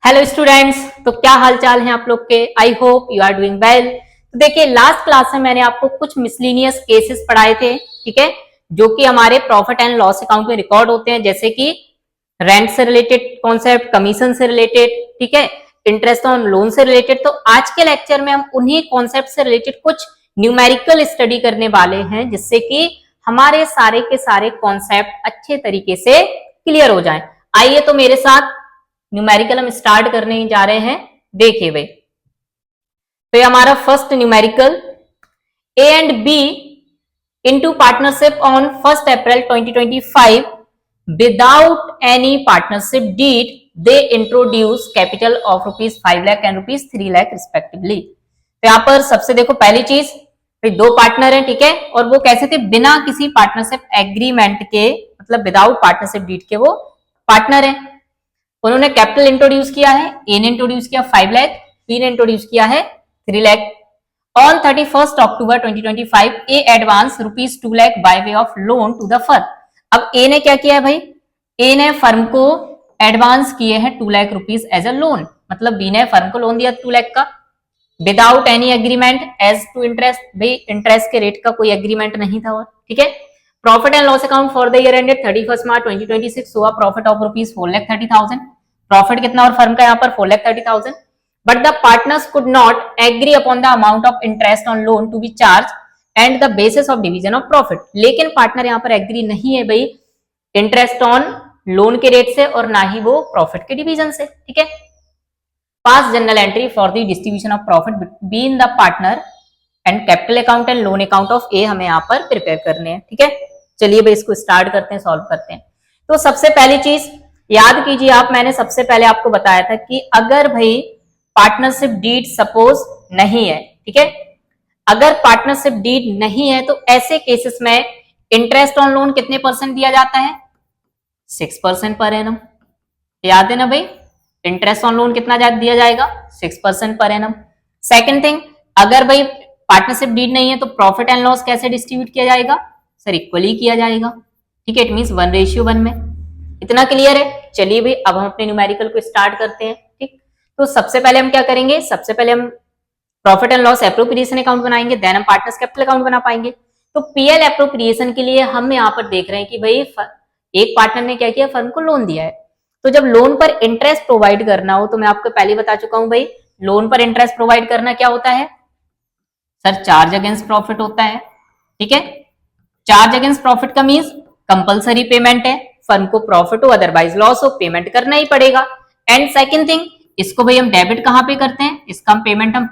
Hello students, तो क्या हाल चाल है आप लोग के। I hope you are doing well. तो देखिए, लास्ट क्लास में मैंने आपको कुछ मिसलिनियस केसेस पढ़ाए थे, ठीक है, जो कि हमारे प्रॉफिट एंड लॉस अकाउंट में रिकॉर्ड होते हैं, जैसे कि रेंट से रिलेटेड कॉन्सेप्ट, कमीशन से रिलेटेड, ठीक है, इंटरेस्ट ऑन लोन से रिलेटेड। तो आज के लेक्चर में हम उन्हीं कॉन्सेप्ट से रिलेटेड कुछ न्यूमेरिकल स्टडी करने वाले हैं, जिससे कि हमारे सारे के सारे कॉन्सेप्ट अच्छे तरीके से क्लियर हो जाएं। आइए तो मेरे साथ न्यूमेरिकल हम स्टार्ट करने जा रहे हैं। देखिए भाई, तो ये हमारा first numerical, A and B into partnership on 1 April 2025 without any partnership deed they introduce capital of ₹5 lakh and ₹3 lakh respectively. तो यहां पर सबसे देखो, पहली चीज, दो पार्टनर हैं, ठीक है, और वो कैसे थे, बिना किसी पार्टनरशिप एग्रीमेंट के, मतलब विदाउट पार्टनरशिप डीड के वो पार्टनर हैं। उन्होंने कैपिटल इंट्रोड्यूस किया है, ए ने इंट्रोड्यूस किया 5 लाख, बी ने इंट्रोड्यूस किया है 3 lakh. On 31 October 2025 A advance ₹2 lakh by way of loan to the firm. अब ए ने क्या किया है भाई, ए ने फर्म को एडवांस किए हैं 2 lakh rupees as a loan, मतलब बी ने फर्म को लोन दिया 2 लाख का without any agreement as to interest. भाई इंटरेस्ट के रेट का कोई एग्रीमेंट नहीं था, ठीक है। Profit and loss account for the year ended 31 March 2026 हुआ प्रॉफिट ऑफ ₹4,30,000। प्रॉफिट कितना और फर्म का यहाँ पर 4,30,000। But the partners could not agree upon the amount of interest on loan to be charge and the basis of division of profit. लेकिन partner यहाँ पर agree नहीं है भाई इंटरेस्ट ऑन लोन के रेट से, और ना ही वो प्रॉफिट के डिवीजन से, ठीक है। Pass general entry for the distribution of profit between the partner and capital account and loan account of a हमें यहाँ पर प्रिपेयर करने हैं, ठीक है। चलिए भाई इसको स्टार्ट करते हैं, सॉल्व करते हैं। तो सबसे पहली चीज याद कीजिए आप, मैंने सबसे पहले आपको बताया था कि अगर भाई पार्टनरशिप डीड सपोज नहीं है, ठीक है, अगर पार्टनरशिप डीड नहीं है तो ऐसे केसेस में इंटरेस्ट ऑन लोन कितने % दिया जाता है, 6% पर एनम। याद है ना भाई, इंटरेस्ट ऑन लोन कितना दिया जाएगा, 6% पर एनम। सेकंड थिंग, अगर भाई पार्टनरशिप डीड नहीं है तो प्रॉफिट एंड लॉस कैसे डिस्ट्रीब्यूट किया जाएगा, सर इक्वली किया जाएगा, ठीक है, इट मींस 1:1 में। इतना क्लियर है। चलिए भाई अब हम अपने न्यूमेरिकल को स्टार्ट करते हैं, ठीक। तो सबसे पहले हम क्या करेंगे, सबसे पहले हम profit and loss appropriation account बनाएंगे, देन हम पार्टनर्स कैपिटल अकाउंट बना पाएंगे। तो पीएल एप्रोप्रिएशन के लिए हम यहाँ पर देख रहे हैं कि भाई एक पार्टनर ने क्या किया, फर्म को लोन दिया है। तो जब लोन पर इंटरेस्ट प्रोवाइड करना हो, तो मैं आपको पहले बता चुका हूं भाई, लोन पर इंटरेस्ट प्रोवाइड करना क्या होता है, सर चार्ज अगेंस्ट प्रॉफिट होता है, ठीक है। चार्ज अगेंस्ट प्रॉफिट का मींस कंपलसरी पेमेंट है, फर्म को प्रॉफिट हो अदरवाइज लॉस हो पेमेंट करना ही पड़ेगा। एंड सेकंड थिंग, इसको भाई हम डेबिट कहां पे करते हैं, इसका पेमेंट हम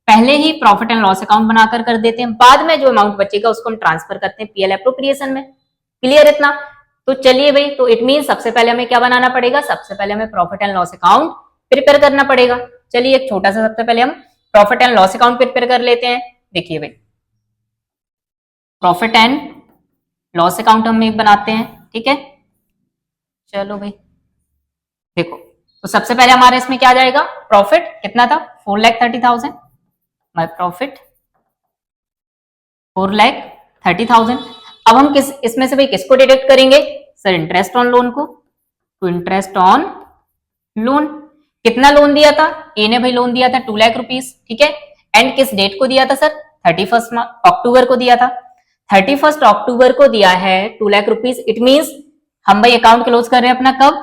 पहले ही प्रॉफिट एंड लॉस अकाउंट बनाकर कर देते हैं, बाद में जो अमाउंट बचेगा उसको हम ट्रांसफर करते हैं पीएल एप्रोप्रिएशन में। क्लियर इतना। तो चलिए भाई, तो इट मीन सबसे पहले हमें क्या बनाना पड़ेगा, सबसे पहले हमें profit and loss account prepare करना पड़ेगा। चलिए एक छोटा सा सबसे पहले हम profit and loss account prepare कर लेते हैं। देखिए भाई, प्रॉफिट एंड लॉस अकाउंट हम एक बनाते हैं, ठीक है। चलो भाई देखो, तो सबसे पहले हमारे इसमें क्या जाएगा, प्रॉफिट कितना था 4,30,000, माय प्रॉफिट 4,30,000। अब हम किस इसमें से भाई किसको डिडक्ट करेंगे, सर इंटरेस्ट ऑन लोन को। तो इंटरेस्ट ऑन लोन, कितना लोन दिया था, ए ने भाई लोन दिया था 2 लाख रुपीज, ठीक है। एंड किस डेट को दिया था सर, 31 अक्टूबर को दिया था। 31 अक्टूबर को दिया है 2 लाख रुपीज, इट मींस हम भाई अकाउंट क्लोज कर रहे हैं अपना कब,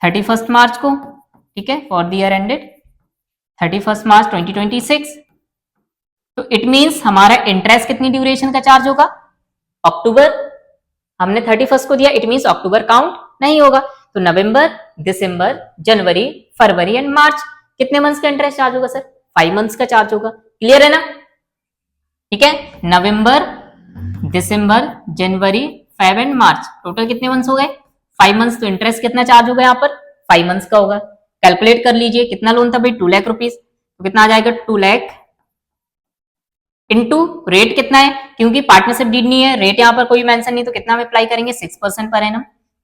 31 मार्च को, ठीक है, for the year ended 31 March 2026। तो इट मींस हमारा इंटरेस्ट कितनी ड्यूरेशन का चार्ज होगा, अक्टूबर। हमने 31 को दिया, इट मींस अक्टूबर काउंट नहीं होगा। तो नवंबर, दिसंबर, जनवरी, फरवरी एंड मार्च, कितने मंथ्स का इंटरेस्ट चार्ज होगा सर, 5 मंथ्स का चार्ज होगा। क्लियर है ना, ठीक है। नवंबर, दिसंबर, जनवरी, फेब एंड मार्च, टोटल कितने मंथ्स हो गए, 5 मंथ्स। तो इंटरेस्ट कितना चार्ज होगा यहाँ पर, 5 मंथ्स का होगा। कैलकुलेट कर लीजिए कितना लोन था भाई, 2 लाख रुपीज, तो कितना आ जाएगा 2 लाख इनटू रेट कितना है, क्योंकि पार्टनरशिप डीड नहीं है, रेट यहाँ पर कोई मेंशन नहीं, तो कितना हम अप्लाई करेंगे 6% पर एनम,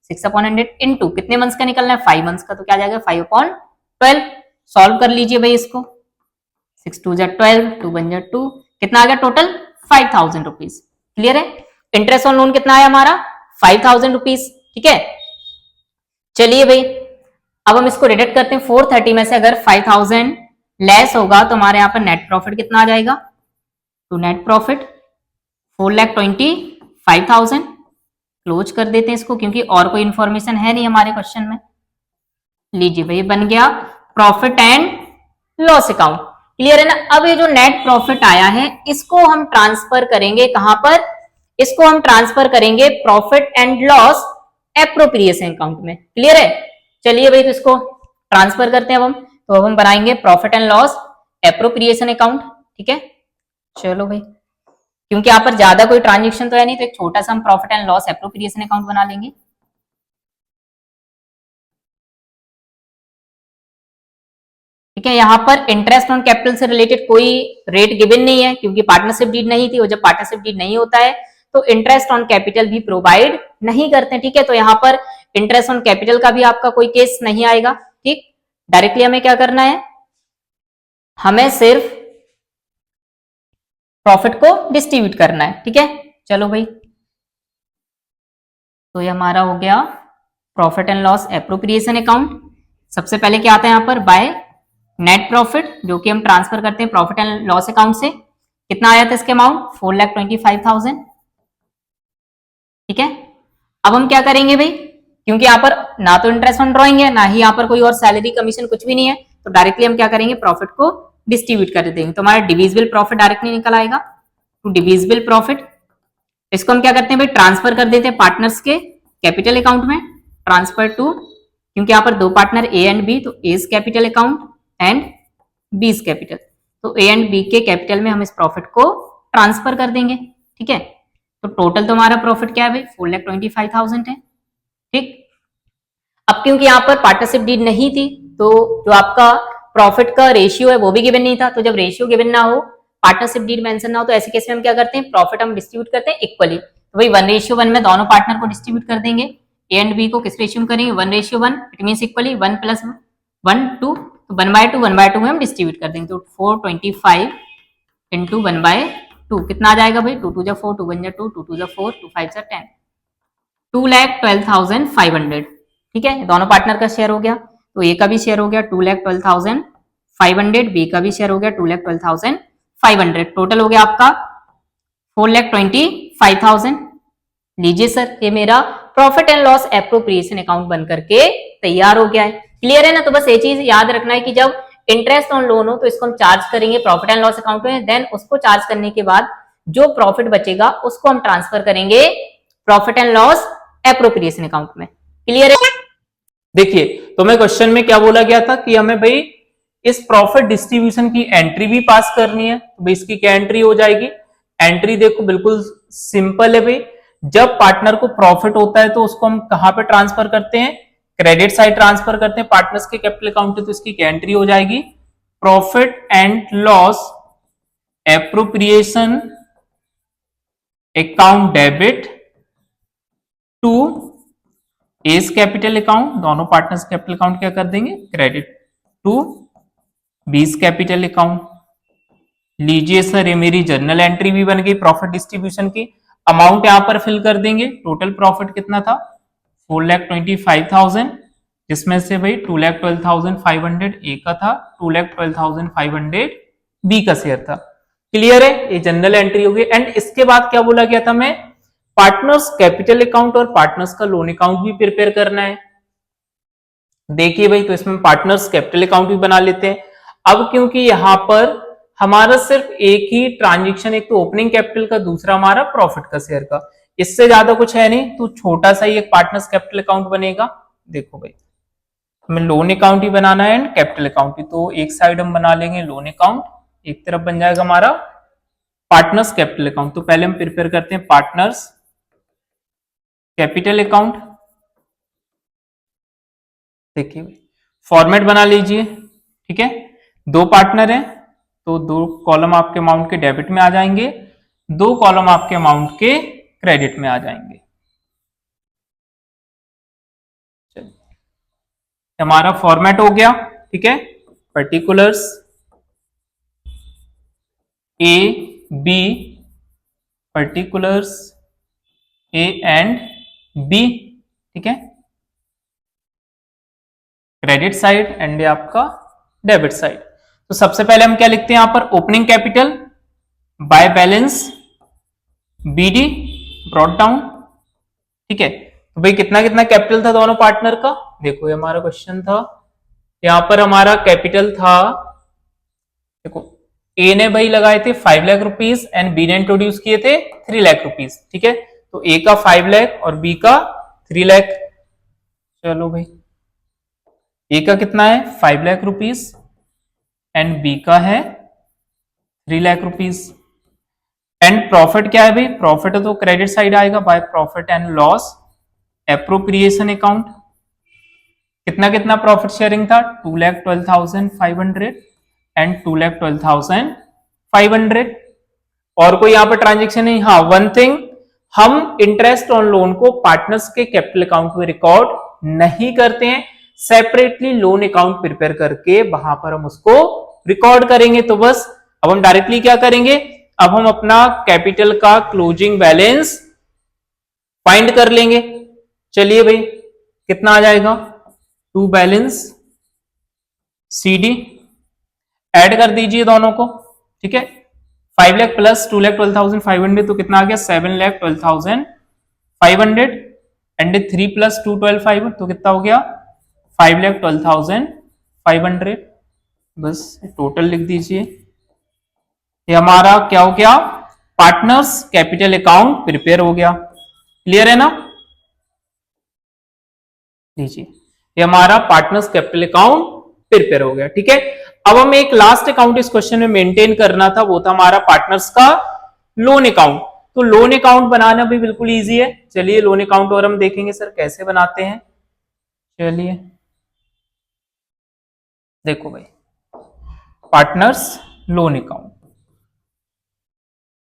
6/100 इनटू कितने मंथ्स का निकलना है, 5 मंथ्स का, तो क्या जाएगा 5/12। सॉल्व कर लीजिए भाई इसको, 6 2 12, 2 1 2, कितना आ गया टोटल 5,000 रुपीज। क्लियर है। इंटरेस्ट ऑन लोन कितना है हमारा 5,000 रुपीज, ठीक है। चलिए भाई अब हम इसको डिडक्ट करते हैं 430 में से अगर 5000 लेस होगा तो हमारे यहाँ पर नेट प्रॉफिट कितना आ जाएगा, तो नेट प्रॉफिट 4,25,000। क्लोज कर देते हैं इसको क्योंकि और कोई इंफॉर्मेशन है नहीं हमारे क्वेश्चन में। लीजिए भाई बन गया profit and loss account. Clear है ना। अब ये जो नेट प्रॉफिट आया है इसको हम ट्रांसफर करेंगे कहां पर, इसको हम ट्रांसफर करेंगे profit and loss appropriation account में। क्लियर है। चलिए भाई तो इसको ट्रांसफर करते हैं अब हम। तो अब हम बनाएंगे profit and loss appropriation account. ठीक है, चलो भाई, क्योंकि यहाँ पर ज्यादा कोई ट्रांजेक्शन तो है नहीं तो एक छोटा सा हम profit and loss appropriation account बना लेंगे। ठीक है, यहाँ पर इंटरेस्ट ऑन कैपिटल से रिलेटेड कोई रेट गिवन नहीं है क्योंकि पार्टनरशिप डीड नहीं थी, और जब पार्टनरशिप डीड नहीं होता है तो इंटरेस्ट ऑन कैपिटल भी प्रोवाइड नहीं करते। ठीक है, तो यहाँ पर इंटरेस्ट ऑन कैपिटल का भी आपका कोई केस नहीं आएगा। ठीक, डायरेक्टली हमें क्या करना है, हमें सिर्फ प्रॉफिट को डिस्ट्रीब्यूट करना है। ठीक है, चलो भाई, तो ये हमारा हो गया profit and loss appropriation account. सबसे पहले क्या आता है यहाँ पर, बाय नेट प्रॉफिट, जो कि हम ट्रांसफर करते हैं प्रॉफिट एंड लॉस अकाउंट से। कितना आया था इसके अमाउंट, 4,25,000। ठीक है, अब हम क्या करेंगे भाई, क्योंकि यहाँ पर ना तो इंटरेस्ट ऑन ड्रॉइंग है ना ही यहाँ पर कोई और सैलरी कमीशन कुछ भी नहीं है, तो डायरेक्टली हम क्या करेंगे, प्रॉफिट को डिस्ट्रीब्यूट कर देंगे। तो हमारा डिविजिबल प्रॉफिट डायरेक्टली निकल आएगा टू डिविजिबल प्रॉफिट। इसको हम क्या करते हैं भाई, ट्रांसफर कर देते हैं पार्टनर्स के कैपिटल अकाउंट में। ट्रांसफर टू, क्योंकि यहाँ पर दो पार्टनर ए एंड बी, तो A's capital account and B's capital, तो ए एंड बी के कैपिटल में हम इस प्रॉफिट को ट्रांसफर कर देंगे। ठीक है, तो टोटल तो हमारा प्रॉफिट क्या है भाई, 4,25,000 है। ठीक, अब क्योंकि यहाँ पर पार्टनरशिप डीड नहीं थी तो जो आपका प्रॉफिट का रेशियो है वो भी गिवन नहीं था। तो जब रेशियो गिवन ना हो, पार्टनरशिप डीड मेंशन ना हो, तो ऐसे केस में हम क्या करते हैं, प्रॉफिट हम डिस्ट्रीब्यूट करते हैं इक्वली। तो भाई 1:1 में दोनों पार्टनर को डिस्ट्रीब्यूट कर देंगे। ए एंड बी को किस रेशियो में करेंगे, 1:1। इट मीन इक्वली 1 + 1 2, तो 1/2 में हम डिस्ट्रीब्यूट कर देंगे। तो 425 इंटू 1/2 कितना आ जाएगा भाई, 2 2 4, 2 1 2, 2 2 4, 2 5 10, 2,12,500। ठीक है, दोनों पार्टनर का शेयर हो गया, तो ए का भी शेयर हो गया 2,12,500, बी का भी शेयर हो गया 2,12,500। टोटल हो गया आपका 4,25,000। लीजिए सर, ये मेरा profit and loss appropriation account बन करके तैयार हो गया है। क्लियर है ना। तो बस ये चीज याद रखना है कि जब इंटरेस्ट ऑन लोन हो तो इसको हम चार्ज करेंगे प्रॉफिट एंड लॉस अकाउंट में, देन उसको चार्ज करने के बाद जो प्रॉफिट बचेगा उसको हम ट्रांसफर करेंगे profit and loss appropriation account में। क्लियर है। देखिए, तो मैं क्वेश्चन में क्या बोला गया था कि हमें भाई इस प्रॉफिट डिस्ट्रीब्यूशन की एंट्री भी पास करनी है। तो भाई इसकी क्या एंट्री हो जाएगी, एंट्री देखो बिल्कुल सिंपल है भाई। जब पार्टनर को प्रॉफिट होता है तो उसको हम कहां पे ट्रांसफर करते हैं, क्रेडिट साइड ट्रांसफर करते हैं पार्टनर्स के कैपिटल अकाउंट। तो इसकी क्या एंट्री हो जाएगी, profit and loss appropriation account debit to A's capital account. दोनों पार्टनर्स कैपिटल अकाउंट क्या कर देंगे, credit to B's capital account. लीजिए सर, ये मेरी जर्नल एंट्री भी बन गई प्रॉफिट डिस्ट्रीब्यूशन की। अमाउंट यहां पर फिल कर देंगे। टोटल प्रॉफिट कितना था, 4,25,000, जिसमें से भाई 2,12,500 ए का था, 2,12,500 बी का शेयर था। क्लियर है, ये जनरल एंट्री होगी। एंड इसके बाद क्या बोला गया था, मैं पार्टनर्स कैपिटल अकाउंट और पार्टनर्स का लोन अकाउंट भी प्रिपेयर करना है। देखिए भाई, तो इसमें पार्टनर्स कैपिटल अकाउंट भी बना लेते हैं। अब क्योंकि यहां पर हमारा सिर्फ एक ही ट्रांजेक्शन, एक तो ओपनिंग कैपिटल का, दूसरा हमारा प्रॉफिट का शेयर का, इससे ज्यादा कुछ है नहीं, तो छोटा सा ही एक पार्टनर्स कैपिटल अकाउंट बनेगा। देखो भाई, हमें लोन अकाउंट ही बनाना है एंड कैपिटल अकाउंट ही, तो एक साइड हम बना लेंगे लोन अकाउंट, एक तरफ बन जाएगा हमारा पार्टनर्स कैपिटल अकाउंट। तो पहले हम प्रिपेयर करते हैं पार्टनर्स कैपिटल अकाउंट। देखिए फॉर्मेट बना लीजिए। ठीक है, दो पार्टनर हैं तो दो कॉलम आपके अमाउंट के डेबिट में आ जाएंगे, दो कॉलम आपके अमाउंट के क्रेडिट में आ जाएंगे। हमारा फॉर्मेट हो गया। ठीक है, particulars A B, particulars A and B. ठीक है, क्रेडिट साइड एंड ये आपका डेबिट साइड। तो सबसे पहले हम क्या लिखते हैं यहां पर, opening capital by balance BD brought down. ठीक है, तो भाई कितना कितना कैपिटल था दोनों पार्टनर का, देखो ये हमारा क्वेश्चन था, यहां पर हमारा कैपिटल था, देखो ए ने भाई लगाए थे 5 लाख रुपीस एंड बी ने इंट्रोड्यूस किए थे 3 लाख रुपीस। ठीक है, तो ए का 5 लाख और बी का 3 लाख। चलो भाई, ए का कितना है 5 लाख रुपीस एंड बी का है 3 लाख रुपीस। एंड प्रॉफिट क्या है भाई, प्रॉफिट तो क्रेडिट साइड आएगा by profit and loss appropriation account. कितना कितना प्रॉफिट शेयरिंग था, 2,12,500 एंड 2,12,500। और कोई यहां पर ट्रांजेक्शन नहीं। हाँ, वन थिंग, हम इंटरेस्ट ऑन लोन को पार्टनर्स के कैपिटल अकाउंट में रिकॉर्ड नहीं करते हैं, सेपरेटली लोन अकाउंट प्रिपेयर करके वहां पर हम उसको रिकॉर्ड करेंगे। तो बस अब हम डायरेक्टली क्या करेंगे, अब हम अपना कैपिटल का क्लोजिंग बैलेंस फाइंड कर लेंगे। चलिए भाई, कितना आ जाएगा, टू बैलेंस सीडी, ऐड कर दीजिए दोनों को। ठीक है, 5 लाख प्लस 2,12,500 तो कितना आ गया, 7,12,500 एंड 3 प्लस 2 12,500 तो कितना हो गया 5,12,500। बस टोटल लिख दीजिए। ये हमारा क्या हो गया, पार्टनर्स कैपिटल अकाउंट प्रिपेयर हो गया। क्लियर है ना, लीजिए ये हमारा पार्टनर्स कैपिटल अकाउंट प्रिपेयर हो गया। ठीक है, अब हमें एक लास्ट अकाउंट इस क्वेश्चन में मेंटेन करना था, वो था हमारा पार्टनर्स का लोन अकाउंट। तो लोन अकाउंट बनाना भी बिल्कुल इजी है। चलिए लोन अकाउंट और हम देखेंगे सर कैसे बनाते हैं। चलिए देखो भाई, पार्टनर्स लोन अकाउंट,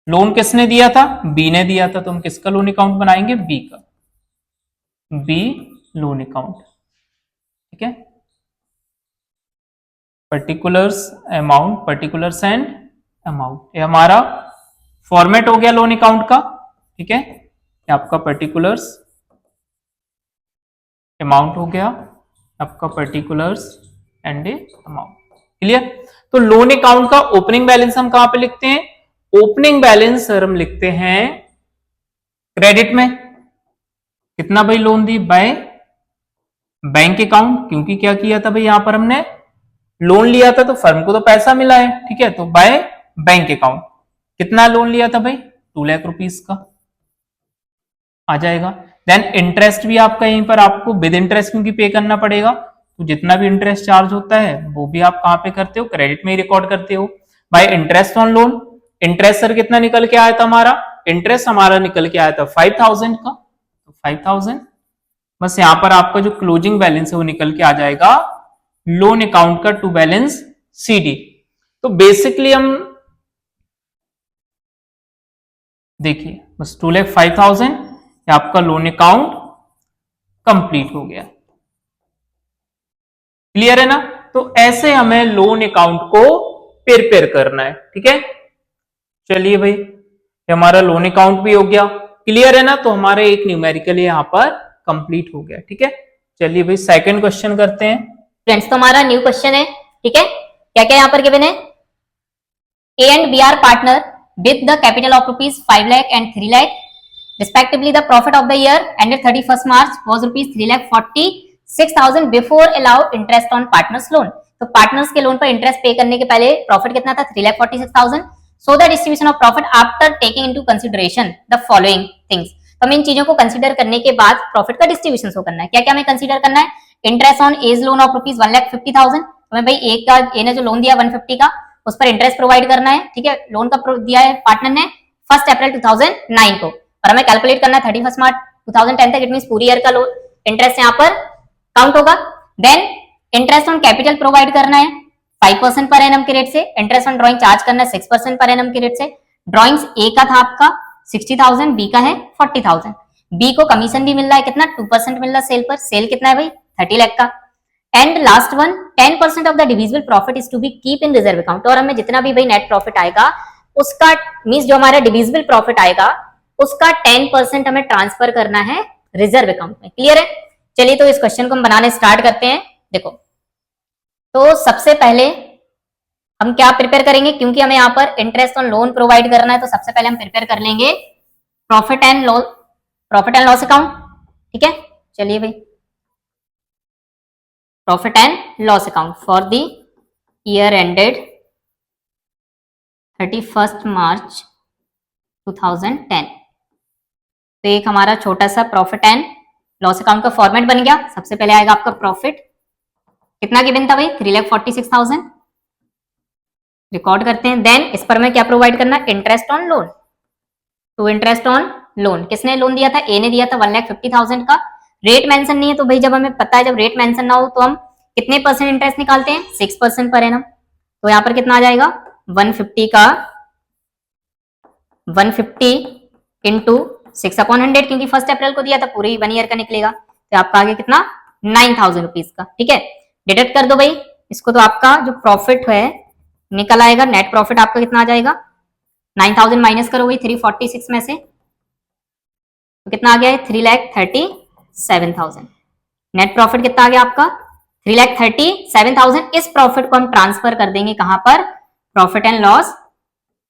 लोन किसने दिया था, बी ने दिया था, तो हम किसका लोन अकाउंट बनाएंगे, बी का, बी लोन अकाउंट। ठीक है, particulars amount, particulars and amount, ये हमारा फॉर्मेट हो गया लोन अकाउंट का। ठीक है, ये आपका पर्टिकुलर्स अमाउंट हो गया, आपका पर्टिकुलर्स एंड अमाउंट। क्लियर, तो लोन अकाउंट का ओपनिंग बैलेंस हम कहां पे लिखते हैं, ओपनिंग बैलेंस सर हम लिखते हैं क्रेडिट में। कितना भाई loan the, by bank account, क्योंकि क्या किया था भाई यहां पर हमने लोन लिया था तो फर्म को तो पैसा मिला है। ठीक है, तो बाय बैंक अकाउंट। कितना लोन लिया था भाई, 2 लाख रुपीस का आ जाएगा। देन इंटरेस्ट भी आपका यहीं पर आपको विद इंटरेस्ट क्योंकि पे करना पड़ेगा, तो जितना भी इंटरेस्ट चार्ज होता है वो भी आप कहां पे करते हो, क्रेडिट में ही रिकॉर्ड करते हो bye interest on loan. Interest sir कितना निकल के आया था हमारा, इंटरेस्ट हमारा निकल के आया था 5,000 का, तो 5,000। बस यहां पर आपका जो क्लोजिंग बैलेंस है वो निकल के आ जाएगा लोन अकाउंट का टू बैलेंस सीडी। तो बेसिकली हम देखिए बस 2,05,000 आपका लोन अकाउंट कंप्लीट हो गया। क्लियर है ना, तो ऐसे हमें लोन अकाउंट को प्रिपेयर करना है। ठीक है, चलिए भाई ये हमारा लोन अकाउंट भी हो गया। क्लियर है ना, तो हमारा एक न्यूमेरिकल यहां पर कंप्लीट हो गया। ठीक है, चलिए भाई सेकंड क्वेश्चन करते हैं। फ्रेंड्स, तो हमारा न्यू क्वेश्चन है। ठीक है, क्या क्या यहाँ पर गिवन है, A and B are partner with the capital of rupees 5 lakh and 3 lakh respectively. The profit of the year ended 31st March was rupees 3,46,000 before allow interest on partners loan. तो partners के लोन पर interest पे करने के पहले profit कितना था, 3,46,000. So the distribution of profit after taking into consideration the following things. तो हमें इन चीजों को कंसीडर करने के बाद प्रॉफिट का डिस्ट्रीब्यूशन शो करना है। क्या क्या हमें कंसीडर करना है, interest on A's loan of rupees 1,50,000. हमें भाई ए ने जो लोन दिया 150 का, उस पर इंटरेस्ट प्रोवाइड करना है। ठीक है, लोन का दिया है पार्टनर ने 1 अप्रैल 2009 को, और हमें कैलकुलेट करना है 31 मार्च 2010 तक। इट मींस पूरी ईयर का लोन इंटरेस्ट यहाँ पर काउंट होगा। Then interest on capital provide करना है 5% पर एनम के रेट से, इंटरेस्ट ऑन ड्राइंग चार्ज करना है 6% पर एनम के रेट से। ड्राइंग्स ए का था आपका 60,000, बी का है 40,000। बी को कमीशन भी मिल रहा है, कितना 2% मिल रहा है सेल पर। सेल कितना है भाई, 30 लाख का। And last one, 10% of the divisible profit is to be keep in reserve account. और हमें जितना भी भाई नेट प्रॉफिट आएगा उसका मींस जो हमारा डिविजिबल प्रॉफिट आएगा उसका 10% हमें ट्रांसफर करना है रिजर्व अकाउंट में। क्लियर है, चलिए तो इस क्वेश्चन को हम बनाने स्टार्ट करते हैं। देखो तो सबसे पहले हम क्या प्रिपेयर करेंगे, क्योंकि हमें यहाँ पर इंटरेस्ट ऑन लोन प्रोवाइड करना है, तो सबसे पहले हम प्रिपेयर कर लेंगे प्रॉफिट एंड लॉस अकाउंट। ठीक है, चलिए भाई, profit and loss account for the year ended 31 March 2010। तो एक हमारा छोटा सा प्रॉफिट एंड लॉस अकाउंट का फॉर्मेट बन गया। सबसे पहले आएगा आपका प्रॉफिट, कितना गिवन था भाई, 3,46,000, रिकॉर्ड करते हैं। देन इस पर मैं क्या प्रोवाइड करना, इंटरेस्ट ऑन लोन। तो इंटरेस्ट ऑन लोन किसने लोन दिया था, ए ने दिया था 1,50,000 का। रेट मेंशन नहीं है, तो भाई जब हमें पता है जब रेट मेंशन ना हो तो हम कितने परसेंट इंटरेस्ट निकालते हैं, 6% पर एनम। तो यहाँ पर कितना आ जाएगा, 150 का 150 इंटू 6/100, क्योंकि 1 अप्रैल को दिया था, पूरे 1 ईयर का निकलेगा। तो आपका आगे कितना, 9,000 रुपीज का। ठीक है, डिडक्ट कर दो भाई इसको, तो आपका जो प्रॉफिट है निकल आएगा। नेट प्रॉफिट आपका कितना आ जाएगा, 9,000 माइनस करो भाई 346 में से, तो कितना आ गया है, 3,37,000। नेट प्रॉफिट कितना आ गया आपका, 3,37,000। इस प्रॉफिट को हम ट्रांसफर कर देंगे कहां पर, profit and loss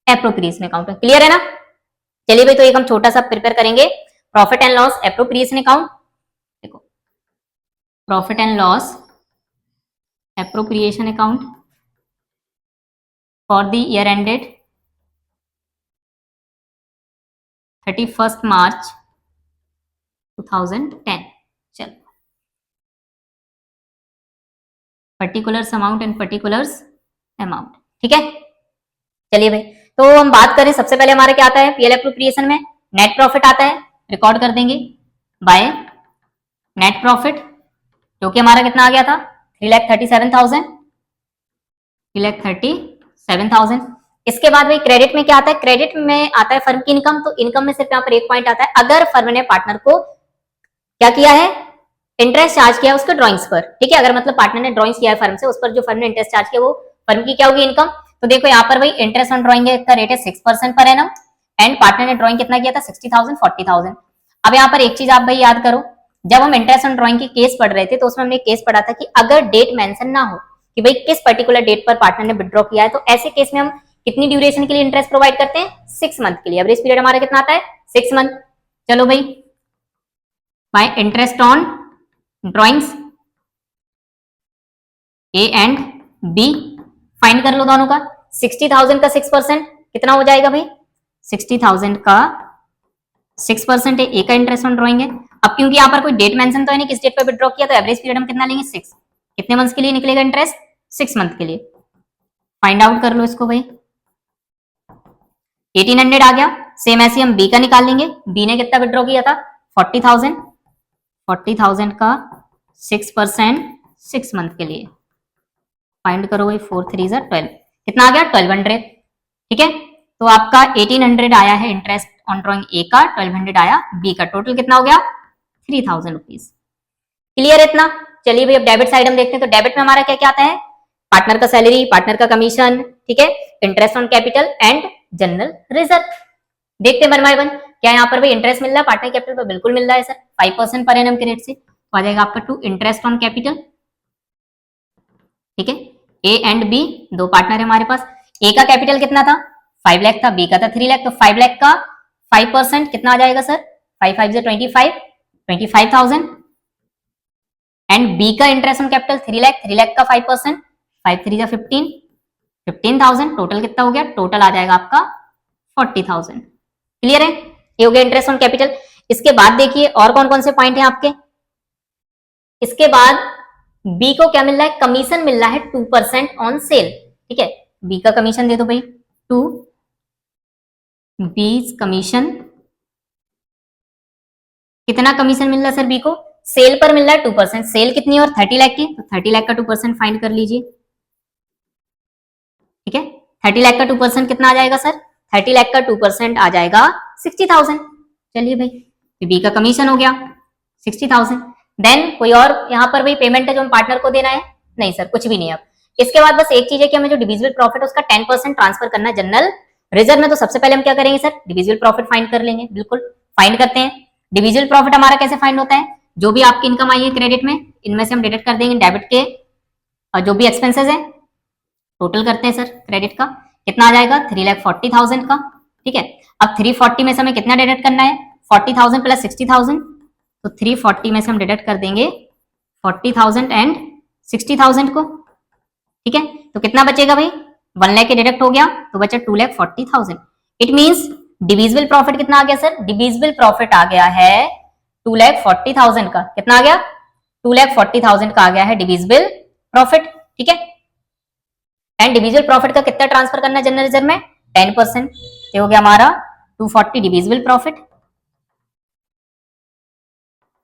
appropriation account में। क्लियर है ना। चलिए भाई, तो एक हम छोटा सा प्रिपेयर करेंगे profit and loss appropriation account. देखो, profit and loss appropriation account for the year ended 31 March 2010। चलो, particulars amount and particulars amount. ठीक है, चलिए भाई, तो हम बात करें, सबसे पहले हमारा क्या आता है, पीएल एप्रोप्रिएशन में नेट प्रॉफिट आता है, रिकॉर्ड कर देंगे बाय नेट प्रॉफिट, जो कि हमारा कितना आ गया था, 3,37,000। इसके बाद भाई क्रेडिट में क्या आता है, क्रेडिट में आता है फर्म की इनकम। तो इनकम में सिर्फ यहाँ पर एक पॉइंट आता है, अगर फर्म ने पार्टनर को क्या किया है, इंटरेस्ट चार्ज किया उसके ड्रॉइंग्स पर। ठीक है, अगर मतलब पार्टनर ने ड्रॉइंग्स किया है फर्म से, उस पर जो फर्म ने इंटरेस्ट चार्ज किया वो फर्म की क्या होगी, इनकम। तो देखो यहाँ पर भाई इंटरेस्ट ऑन ड्रॉइंग का रेट है 6% पर एनम, एंड पार्टनर ने ड्रॉइंग कितना किया था, 60,000 40,000। अब यहाँ पर एक चीज आप भाई याद करो, जब हम इंटरेस्ट ऑन ड्रॉइंग की केस पढ़ रहे थे तो उसमें हमने केस पढ़ा था कि अगर डेट मेंशन ना हो कि भाई किस पर्टिकुलर डेट पर पार्टनर ने विड्रॉ किया है, तो ऐसे केस में हम कितनी ड्यूरेशन के लिए इंटरेस्ट प्रोवाइड करते हैं, 6 मंथ के लिए। एवरेज पीरियड हमारा कितना आता है, 6 मंथ। चलो भाई, by interest on drawings A and B find कर लो दोनों का। 60,000 का 6% कितना हो जाएगा भाई, 60,000 का 6% है, ए का इंटरेस्ट ऑन ड्रॉइंग है। अब क्योंकि यहाँ पर कोई डेट मेंशन तो है नहीं किस डेट पर विड्रॉ किया, तो एवरेज पीरियड हम कितना लेंगे, 6। कितने मंथ्स के लिए निकलेगा इंटरेस्ट, 6 मंथ के लिए। फाइंड आउट कर लो इसको भाई, 1800 आ गया। सेम ऐसे हम बी का निकाल लेंगे, बी ने कितना विड्रॉ किया था, 40,000 का 6% 6 मंथ के लिए। फाइंड करो भाई, 4 3 12, कितना आ गया, 1200। ठीक है, तो आपका 1800 आया है इंटरेस्ट ऑन ड्रॉइंग ए का, 1200 आया बी का, टोटल कितना हो गया, 3,000 रुपीज। क्लियर इतना। चलिए भाई, अब डेबिट साइड हम देखते हैं। तो डेबिट में हमारा क्या क्या आता है, पार्टनर का सैलरी, पार्टनर का कमीशन, ठीक है, interest on capital and general reserve. देखते हैं वन बाय वन। क्या यहाँ पर भाई इंटरेस्ट मिल रहा है पार्टनर कैपिटल पर, बिल्कुल मिल रहा है सर, 5% पर एनम के रेट से। तो आ जाएगा आपका 2 इंटरेस्ट ऑन कैपिटल। ठीक है, ए एंड बी दो पार्टनर है हमारे पास। ए का कैपिटल कितना था, 5 लाख था, बी का था 3 लाख। तो 5 लाख का 5% कितना आ जाएगा सर, 5 5 25, 25,000। एंड बी का interest on capital 3 lakh, 3 lakh का 5%, 5 3 15, 15,000। टोटल कितना हो गया, टोटल आ जाएगा आपका 40,000। क्लियर है, ये हो गया इंटरेस्ट ऑन कैपिटल। इसके बाद देखिए और कौन कौन से पॉइंट हैं आपके। इसके बाद बी को क्या मिल रहा है, कमीशन मिल रहा है 2% ऑन सेल। ठीक है, बी का कमीशन दे दो भाई, 2 बीज कमीशन। कितना कमीशन मिल रहा है सर बी को, सेल पर मिल रहा है 2%। सेल कितनी है और 30 लाख की, तो 30 लाख का 2% फाइंड कर लीजिए। ठीक है, 30 लाख का 2% कितना आ जाएगा सर, 30 लाख का 2% आ जाएगा 60,000। चलिए भाई, बी का कमीशन हो गया 60,000। देन कोई और यहाँ पर भाई पेमेंट है जो हम पार्टनर को देना है, नहीं सर कुछ भी नहीं। अब इसके बाद बस एक चीज है कि हमें जो डिविजिबल प्रॉफिट है उसका 10% ट्रांसफर करना है जनरल रिजर्व में। तो सबसे पहले हम क्या करेंगे सर, डिविजिबल प्रॉफिट फाइंड कर लेंगे। बिल्कुल, फाइंड करते हैं। डिविजिबल प्रॉफिट हमारा कैसे फाइंड होता है, जो भी आपकी इनकम आई है क्रेडिट में, इनमें से हम डिडक्ट कर देंगे डेबिट के और जो भी एक्सपेंसेस है टोटल करते हैं सर क्रेडिट का, कितना आ जाएगा 3,40,000 का। ठीक है, अब 340 में से हमें कितना डिडक्ट करना है, 40,000 प्लस 60,000, तो 340 में से हम डिडक्ट कर देंगे 40,000 एंड 60,000 को। ठीक है, तो कितना बचेगा भाई, 1 लाख के डिडक्ट हो गया तो बचा 2,40,000। इट मींस डिविजिबल प्रॉफिट कितना आ गया सर, डिविजिबल प्रॉफिट आ गया है 2,40,000 का। कितना आ गया, 2,40,000 का आ गया है डिविजिबल प्रॉफिट। ठीक है, एंड डिविजिबल प्रॉफिट का कितना ट्रांसफर करना है जनरल रिजर्व में, 10%। ये हो गया हमारा 240 डिविजिबल प्रॉफिट।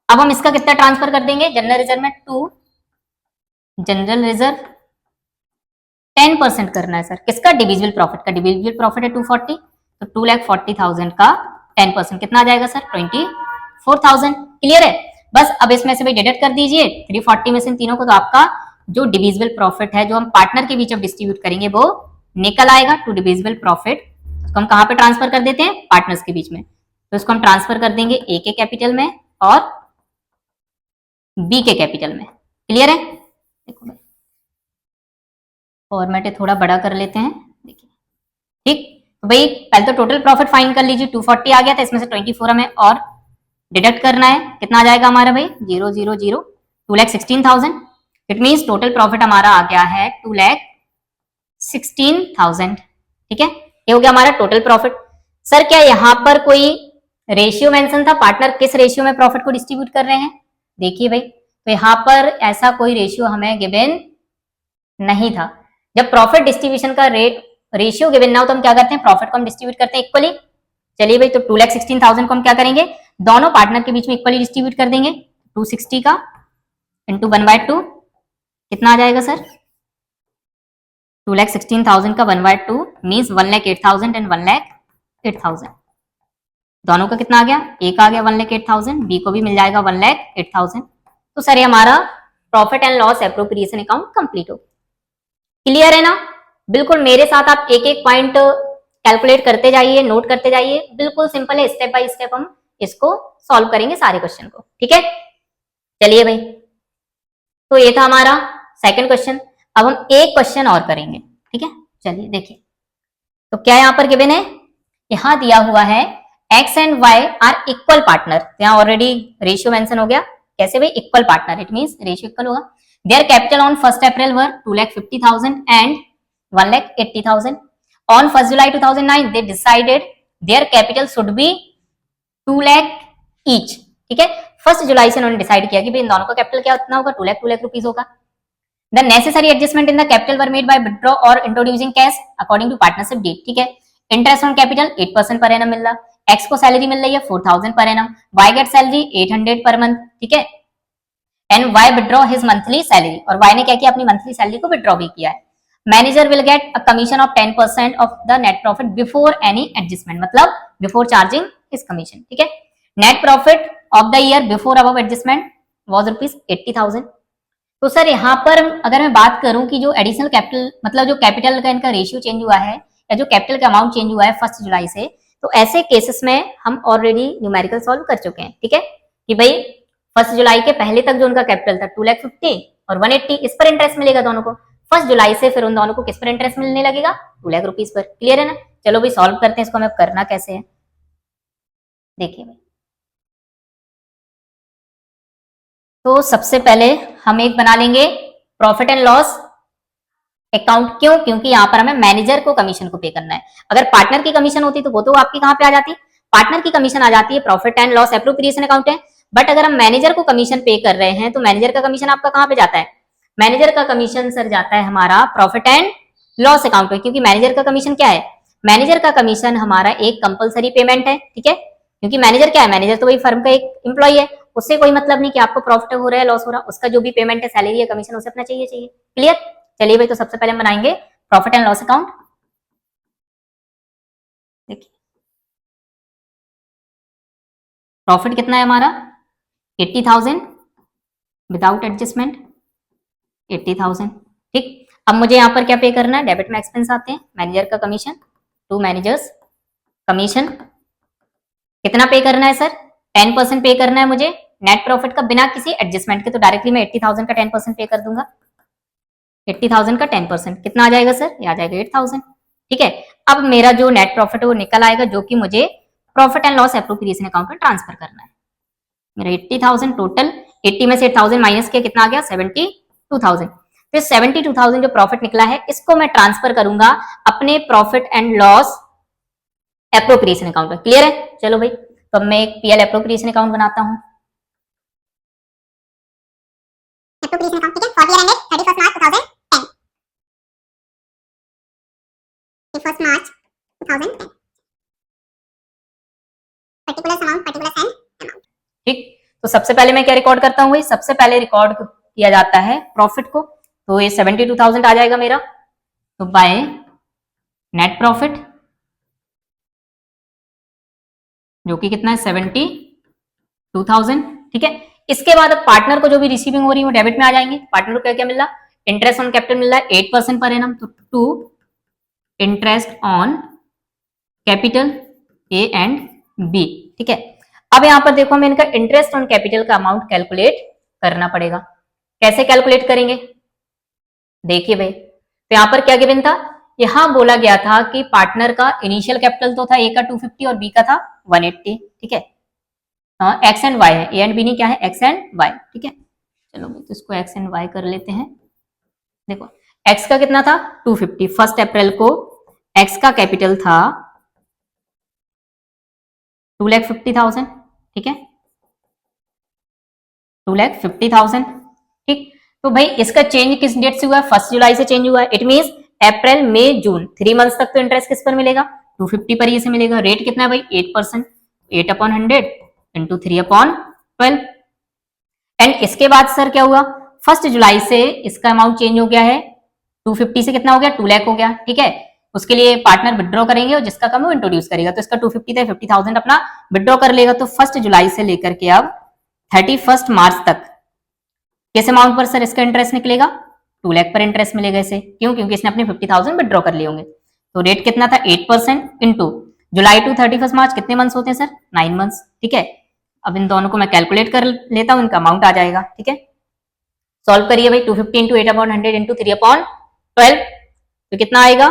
अब हम इसका कितना ट्रांसफर कर देंगे जनरल रिजर्व में, टू जनरल रिजर्व 10% करना है सर, किसका, डिविजिबल प्रॉफिट का। डिविजिबल प्रॉफिट है 240, तो 2,40,000 का 10% कितना आ जाएगा सर, 24,000। क्लियर है, बस अब इसमें से भी डिडक्ट कर दीजिए 340 में से इन तीनों को, तो आपका जो डिविजिबल प्रॉफिट है जो हम पार्टनर के बीच में डिस्ट्रीब्यूट करेंगे वो निकल आएगा टू डिविजिबल प्रॉफिट। उसको हम कहां पे ट्रांसफर कर देते हैं, पार्टनर्स के बीच में, तो इसको हम ट्रांसफर कर देंगे ए के कैपिटल में और बी के कैपिटल में। क्लियर है, देखो भाई फॉर्मेट थोड़ा बड़ा कर लेते हैं, देखिए। ठीक, तो भाई पहले तो टोटल प्रॉफिट फाइंड कर लीजिए, 240 आ गया था, इसमें से 24 हमें और डिडक्ट करना है। कितना आ जाएगा हमारा भाई, 000 2,16,000। इट मींस टोटल प्रॉफिट हमारा आ गया है 2,16,000। ठीक है, ये हो गया हमारा टोटल प्रॉफिट। सर क्या यहाँ पर कोई रेशियो मेंशन था, पार्टनर किस रेशियो में प्रॉफिट को डिस्ट्रीब्यूट कर रहे हैं, देखिए भाई, तो यहाँ पर ऐसा कोई रेशियो हमें गिवन नहीं था। जब प्रॉफिट डिस्ट्रीब्यूशन का रेशियो गिवन ना हो तो हम क्या करते हैं, प्रॉफिट को हम डिस्ट्रीब्यूट करते हैं इक्वली। चलिए भाई, तो 2,16,000 को हम क्या करेंगे, दोनों पार्टनर के बीच में इक्वली डिस्ट्रीब्यूट कर देंगे। 260 का इंटू 1/2 कितना आ जाएगा सर, 2,16,000 का 1/2 मीन्स 1,08,000 एंड 1,08,000। दोनों का कितना आ गया, एक आ गया 1,08,000, बी को भी मिल जाएगा 1,08,000। तो सर ये हमारा profit and loss appropriation account complete हो। क्लियर है ना, बिल्कुल मेरे साथ आप एक एक पॉइंट कैलकुलेट करते जाइए, नोट करते जाइए, बिल्कुल सिंपल है, स्टेप बाय स्टेप हम इसको सॉल्व करेंगे सारे क्वेश्चन को। ठीक है, चलिए भाई, तो ये था हमारा सेकंड क्वेश्चन। अब हम एक क्वेश्चन और करेंगे। ठीक है, चलिए देखिए, तो क्या यहाँ पर गिवन है, यहाँ दिया हुआ है X and Y are equal partner. यहाँ ऑलरेडी रेशियो मेंशन हो गया, कैसे भाई, equal partner, it means ratio equal होगा। Their capital on 1 April were 2,50,000 and 1,80,000। On 1 July 2009 they decided their capital should be 2 lakh each. ठीक है, 1 जुलाई से उन्होंने डिसाइड किया कि भाई इन दोनों का कैपिटल क्या उतना होगा, 2 लाख रुपीज होगा। The necessary adjustment in the capital were made by withdraw और introducing cash according to partnership deed. ठीक है, interest on capital 8% per annum मिल रहा, एक्स को सैलरी मिल रही है 4,000 per annum, Y get salary 800 पर मंथ। ठीक है, and Y withdraw his monthly salary, और वाई ने क्या किया, अपनी मंथली सैलरी को विथड्रॉ भी किया है। Manager will get a commission of 10% of the net profit before any adjustment, मतलब बिफोर चार्जिंग हिज कमीशन। ठीक है, net profit of the year before above adjustment was ₹80,000। तो सर यहाँ पर अगर मैं बात करूं कि जो एडिशनल कैपिटल, मतलब जो कैपिटल का इनका रेशियो चेंज हुआ है या जो कैपिटल का अमाउंट चेंज हुआ है 1 जुलाई से, तो ऐसे केसेस में हम ऑलरेडी न्यूमेरिकल सॉल्व कर चुके हैं। ठीक है, कि भाई 1 जुलाई के पहले तक जो उनका कैपिटल था 2,50,000 और 180, इस पर इंटरेस्ट मिलेगा दोनों को। 1 जुलाई से फिर उन दोनों को किस पर इंटरेस्ट मिलने लगेगा, 2 लाख रुपीज पर। क्लियर है ना, चलो भाई सॉल्व करते हैं इसको, हमें करना कैसे है, देखिए भाई। तो सबसे पहले हम एक बना लेंगे प्रॉफिट एंड लॉस अकाउंट। क्यों, क्योंकि यहाँ पर हमें मैनेजर को कमीशन को पे करना है। अगर पार्टनर की कमीशन होती तो वो तो आपकी कहाँ पे आ जाती, पार्टनर की कमीशन आ जाती है profit and loss appropriation account है। बट अगर हम मैनेजर को कमीशन पे कर रहे हैं तो मैनेजर का कमीशन आपका कहाँ पे जाता है, मैनेजर का कमीशन सर जाता है हमारा प्रॉफिट एंड लॉस अकाउंट में। क्योंकि मैनेजर का कमीशन क्या है, मैनेजर का कमीशन हमारा एक कंपलसरी पेमेंट है। ठीक है, क्योंकि मैनेजर क्या है, मैनेजर तो वही फर्म का एक एम्प्लॉय है, उससे कोई मतलब नहीं कि आपको प्रॉफिट हो रहा है लॉस हो रहा है, उसका जो भी पेमेंट है सैलरी या कमीशन उसे अपना चाहिए। क्लियर, चलिए भाई, तो सबसे पहले हम बनाएंगे प्रॉफिट एंड लॉस अकाउंट। देखिए प्रॉफिट कितना है हमारा 80,000 विदाउट एडजस्टमेंट 80,000। ठीक, अब मुझे यहाँ पर क्या पे करना है, डेबिट में एक्सपेंस आते हैं, मैनेजर का कमीशन टू मैनेजर्स कमीशन कितना पे करना है सर, 10% पे करना है मुझे नेट प्रॉफिट का बिना किसी एडजस्टमेंट के। तो डायरेक्टली मैं 80,000 का 10% पे कर दूंगा। 80,000 का 10% कितना आ जाएगा सर? ये आ जाएगा 8,000। ठीक है, अब मेरा जो नेट प्रॉफिट है वो निकल आएगा, जो कि मुझे profit and loss appropriation account में ट्रांसफर करना है। मेरा 80,000 टोटल, 80 में से 8,000 माइनस किया, कितना आ गया? 72,000। फिर 72,000 जो प्रॉफिट निकला है इसको मैं ट्रांसफर करूंगा अपने profit and loss appropriation account में। क्लियर है? चलो भाई, तो मैं एक पीएल एप्रोप्रिएशन अकाउंट बनाता हूं। एप्रोप्रिएशन अकाउंट, ठीक है, for year ended 31 March 2010, 31 March 2010, particular amount, particular and amount. ठीक, तो सबसे पहले मैं क्या रिकॉर्ड करता हूँ भाई? सबसे पहले रिकॉर्ड किया जाता है प्रॉफिट को, तो ये 72,000 आ जाएगा मेरा। तो बाय नेट प्रॉफिट, जो कि कितना है? 72,000। ठीक है, इसके बाद अब पार्टनर को जो भी रिसीविंग हो रही है वो डेबिट में आ जाएंगे। पार्टनर को क्या क्या मिल रहा? इंटरेस्ट ऑन कैपिटल मिल रहा है 8% पर एनम, तो to interest on capital A and B. ठीक है, अब यहां पर देखो हमें इनका इंटरेस्ट ऑन कैपिटल का अमाउंट कैलकुलेट करना पड़ेगा। कैसे कैलकुलेट करेंगे? देखिए भाई, तो यहां पर क्या गिवन था? यहां बोला गया था कि पार्टनर का इनिशियल कैपिटल तो था ए का 250 और बी का था 180। ठीक है, एक्स एंड वाई है, ए एंड बी नहीं, क्या है? X and Y. ठीक है, चलो भाई, तो इसको एक्स एंड वाई कर लेते हैं। देखो, एक्स का कितना था? 250। 1 अप्रैल को एक्स का कैपिटल था 2,50,000। ठीक है, 2,50,000। ठीक, तो भाई इसका चेंज किस डेट से हुआ है? 1 जुलाई से चेंज हुआ है। It means April, May, June, 3 months तक तो इंटरेस्ट किस पर मिलेगा? 250 पर ही से मिलेगा। रेट कितना है भाई? 8%। 8/100 इंटू 3/12। एंड इसके बाद सर क्या हुआ? 1 जुलाई से इसका अमाउंट चेंज हो गया है, 250 से कितना हो गया? 2 लाख हो गया। ठीक है, उसके लिए पार्टनर विड्रॉ करेंगे और जिसका कम है वो इंट्रोड्यूस करेगा, तो इसका 250 था, 50,000 अपना विड्रॉ कर लेगा। तो 1 जुलाई से लेकर के अब 31 मार्च तक किस अमाउंट पर सर इसका इंटरेस्ट निकलेगा? 2 लाख पर इंटरेस्ट मिलेगा इसे। क्यों? क्योंकि इसने अपने 50,000 विड्रॉ कर लिए होंगे। तो रेट कितना था? 8% इंटू जुलाई टू 31 मार्च, कितने मंथ्स होते हैं सर? 9 मंथ्स। ठीक है, अब इन दोनों को मैं कैलकुलेट कर लेता हूं, इनका अमाउंट आ जाएगा। ठीक है, सॉल्व करिए भाई। 250 इंटू 8/100 इंटू 3/12, तो कितना आएगा?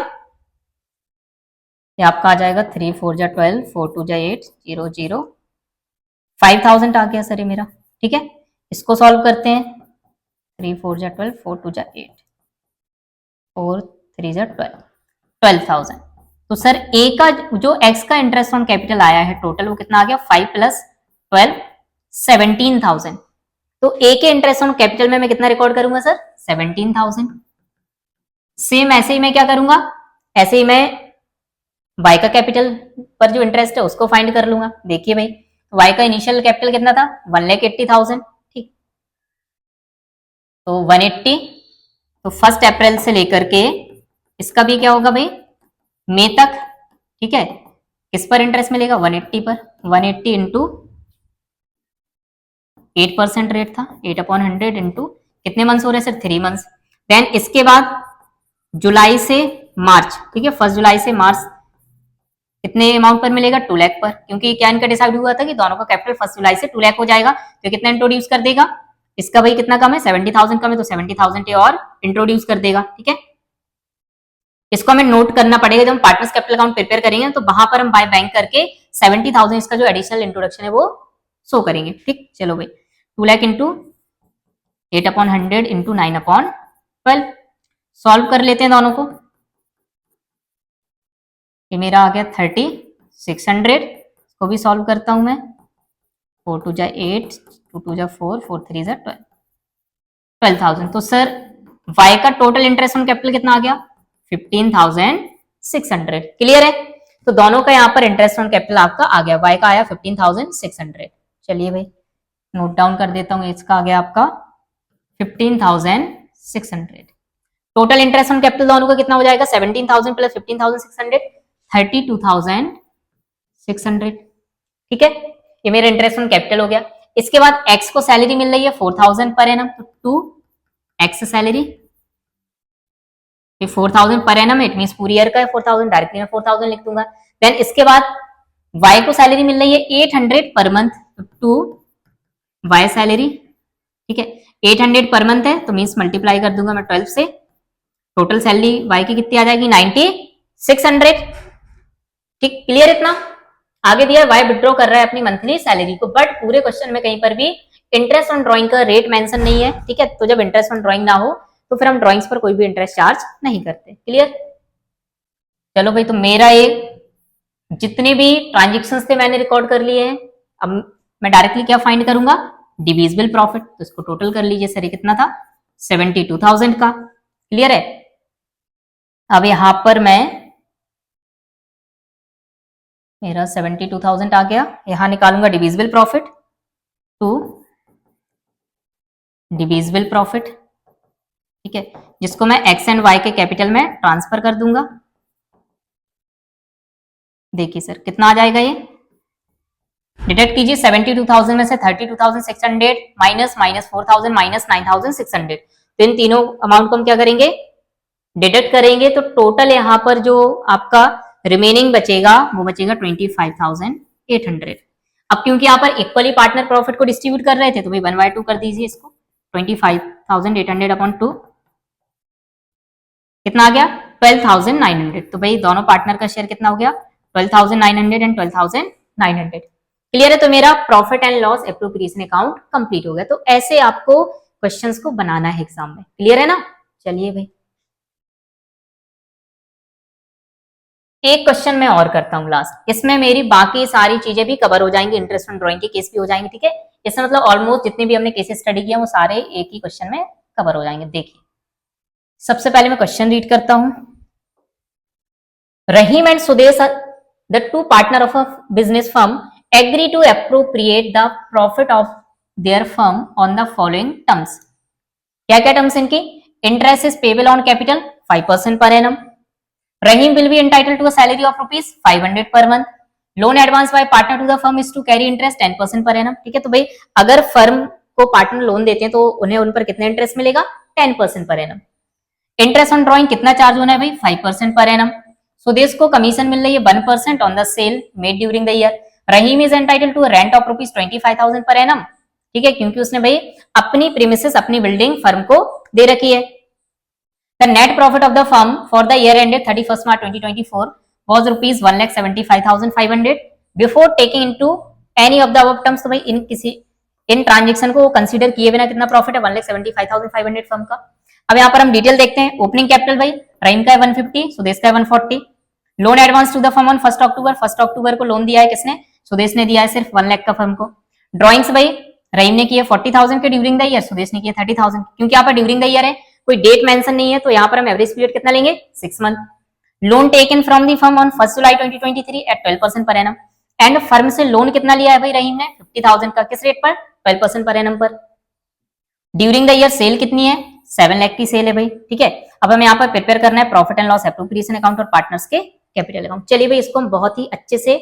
ये आपका आ जाएगा 3 4 जा 12, 4 2 जा 8, 0 0, 5,000 आ गया सर ये मेरा। ठीक है, इसको सॉल्व करते हैं। 3 4 जा 12, 4 2 जा 8, 4 3 जा 12, 12,000। तो सर ए का जो एक्स का इंटरेस्ट ऑन कैपिटल आया है टोटल, वो कितना आ गया? 5 + 12, 17,000। तो ए के इंटरेस्ट ऑन कैपिटल में मैं कितना रिकॉर्ड करूंगा सर? 17,000। सेम ऐसे ही मैं क्या करूंगा? ऐसे ही मैं वाई का कैपिटल पर जो इंटरेस्ट है उसको फाइंड कर लूंगा। देखिए भाई, वाई का इनिशियल कैपिटल कितना था? 1,80,000। ठीक, तो 180, तो 1 अप्रैल से लेकर के इसका भी क्या होगा भाई? मई तक। ठीक है, किस पर इंटरेस्ट मिलेगा? 180 पर। 180 इंटू 8% रेट था, 8/100 इंटू कितने मंथ्स हो रहे हैं सर? 3 मंथ्स। देन इसके बाद जुलाई से मार्च। ठीक है, 1 जुलाई से मार्च कितने अमाउंट पर मिलेगा? 2 लाख पर, क्योंकि क्या इनका डिसाइड हुआ था कि दोनों का कैपिटल 1 जुलाई से 2 लाख हो जाएगा। तो कितना इंट्रोड्यूस कर देगा? इसका भाई कितना कम है? 70,000 कम है, तो 70,000 और इंट्रोड्यूस कर देगा। ठीक है, इसको हमें नोट करना पड़ेगा। जब हम पार्टनर्स कैपिटल अकाउंट प्रिपेयर करेंगे तो वहां पर हम बाय बैंक करके 70,000 इसका जो एडिशनल इंट्रोडक्शन है वो शो करेंगे। ठीक, चलो भाई, 2 लाख इंटू 8/100 इंटू 9/12 सॉल्व कर लेते हैं दोनों को। ये मेरा आ गया 3600। इसको भी सॉल्व करता हूं मैं। 4 2 जा 8, 2 2 जा 4, 4 3 जा 12, 12,000। तो सर वाई का टोटल इंटरेस्ट ऑन कैपिटल कितना आ गया? 15,600। क्लियर है? तो दोनों का यहाँ पर इंटरेस्ट ऑन कैपिटल आपका आ गया, वाई का आया 15,600। चलिए भाई, नोट डाउन कर देता हूँ। इसका आ गया आपका 15,600। टोटल इंटरेस्ट ऑन कैपिटल दोनों का कितना हो जाएगा? 17,000 प्लस 15,600, 32,600। ठीक है, ये मेरा इंटरेस्ट ऑन कैपिटल हो गया। इसके बाद एक्स को सैलरी मिल रही है 4,000 पर एनम, तो 2x salary, 4,000 per annum, it means पूरी ईयर का है 4,000, डायरेक्टली मैं 4,000 लिख दूंगा। देन इसके बाद y को सैलरी मिल रही है 800 पर मंथ, तो 2y सैलरी। ठीक है, 800 पर मंथ है तो मींस मल्टीप्लाई कर दूंगा मैं 12 से, टोटल सैलरी वाई की कितनी आ जाएगी 9600। ठीक, क्लियर इतना। आगे दिया वाई विड्रॉ कर रहा है अपनी मंथली सैलरी को, बट पूरे क्वेश्चन में कहीं पर भी इंटरेस्ट ऑन ड्राइंग का रेट मेंशन नहीं है। ठीक है, तो जब इंटरेस्ट ऑन ड्राइंग ना हो तो फिर हम ड्राइंग्स पर कोई भी इंटरेस्ट चार्ज नहीं करते। क्लियर। चलो भाई, तो मेरा ये जितने भी ट्रांजेक्शन्स थे मैंने रिकॉर्ड कर लिए हैं। अब मैं डायरेक्टली क्या फाइंड करूंगा, डिविजिबल प्रॉफिट। तो इसको टोटल कर लीजिए सर, ये कितना था 72,000 का। क्लियर है। अब यहां पर मैं मेरा 72,000 आ गया, यहां निकालूंगा divisible profit to divisible profit. ठीक है, जिसको मैं एक्स एंड वाई के कैपिटल में ट्रांसफर कर दूंगा। देखिए सर कितना आ जाएगा, ये डिडक्ट कीजिए 72,000 में से 32,600 माइनस 4,000 माइनस 9,600। तो इन तीनों अमाउंट को हम क्या करेंगे, डिडक्ट करेंगे। तो टोटल यहां पर जो आपका रिमेनिंग बचेगा वो बचेगा 25,800। अब क्योंकि यहाँ पर इक्वली पार्टनर प्रॉफिट को डिस्ट्रीब्यूट कर रहे थे तो भाई 1/2 कर दीजिए इसको। 25,800 अपॉन 2 कितना आ गया 12,900। तो भाई दोनों पार्टनर का शेयर कितना हो गया 12,900 एंड 12,900। क्लियर है। तो मेरा profit and loss appropriation account complete हो गया। तो ऐसे आपको क्वेश्चंस को बनाना है एग्जाम में। क्लियर है ना। चलिए भाई, एक क्वेश्चन मैं और करता हूँ लास्ट, इसमें मेरी बाकी सारी चीजें भी कवर हो जाएंगी, इंटरेस्ट ऑन ड्राइंग के केस भी हो जाएंगे। ठीक है, इसमें मतलब ऑलमोस्ट जितने भी हमने केसेस स्टडी किया वो सारे एक ही क्वेश्चन में कवर हो जाएंगे। देखिए सबसे पहले मैं क्वेश्चन रीड करता हूं। Rahim and Sudesh the two partner of a business firm agree to appropriate the profit of their firm on the following terms. क्या क्या टर्म्स इनकी, interest is payable on capital 5% per annum. Rahim will be entitled to a salary of rupees 500 per month. Loan advance by partner to the firm is to carry interest 10% per annum. ठीक है, तो भाई अगर firm को partner loan देते हैं तो उन्हें उन पर कितना इंटरेस्ट मिलेगा 10% per annum. Interest on drawing कितना चार्ज होना है भाई 5% पर एनम। सुदेश को कमीशन मिल रही है 1% on the sale made during the year. Rahim is entitled to rent of rupees 25,000 per annum. ठीक है, क्योंकि उसने भाई अपनी प्रीमिसेस अपनी बिल्डिंग फर्म को दे रखी है। The net profit of the firm for the year ended 31st March 2024 was rupees 1,75,500 before taking into any of the above terms। तो भाई इन ट्रांजेक्शन को कंसीडर किए बिना कितना प्रॉफिट है 1,75,500 फर्म का। अब यहाँ पर हम डिटेल देखते हैं। ओपनिंग कैपिटल भाई रहीम का है 150, सुदेश का है 140। Loan advance to the firm on 1 October, 1 October को लोन दिया है किसने, सुदेश ने दिया है सिर्फ 1 लाख का फर्म को। ड्रॉइंग्स भाई रहीम ने किया 40,000 के ड्यूरिंग द ईयर, सुदेश ने किया 30,000। क्योंकि यहाँ पर ड्यूरिंग द ईयर है, कोई डेट मेंशन नहीं है, तो यहाँ पर हम एवरेज पीरियड कितना लेंगे 6 month. Loan taken from the firm on 1 July 2023 at 12% per annum. And firm से लोन कितना लिया है भाई रहीम ने 50,000 का, किस रेट पर 12% पर एनम पर। ड्यूरिंग द ईयर सेल कितनी है 7 लाख की सेल है भाई। ठीक है, अब हमें यहाँ पर प्रिपेयर करना है profit and loss appropriation account और पार्टनर्स के कैपिटल अकाउंट। चलिए भाई, इसको हम बहुत ही अच्छे से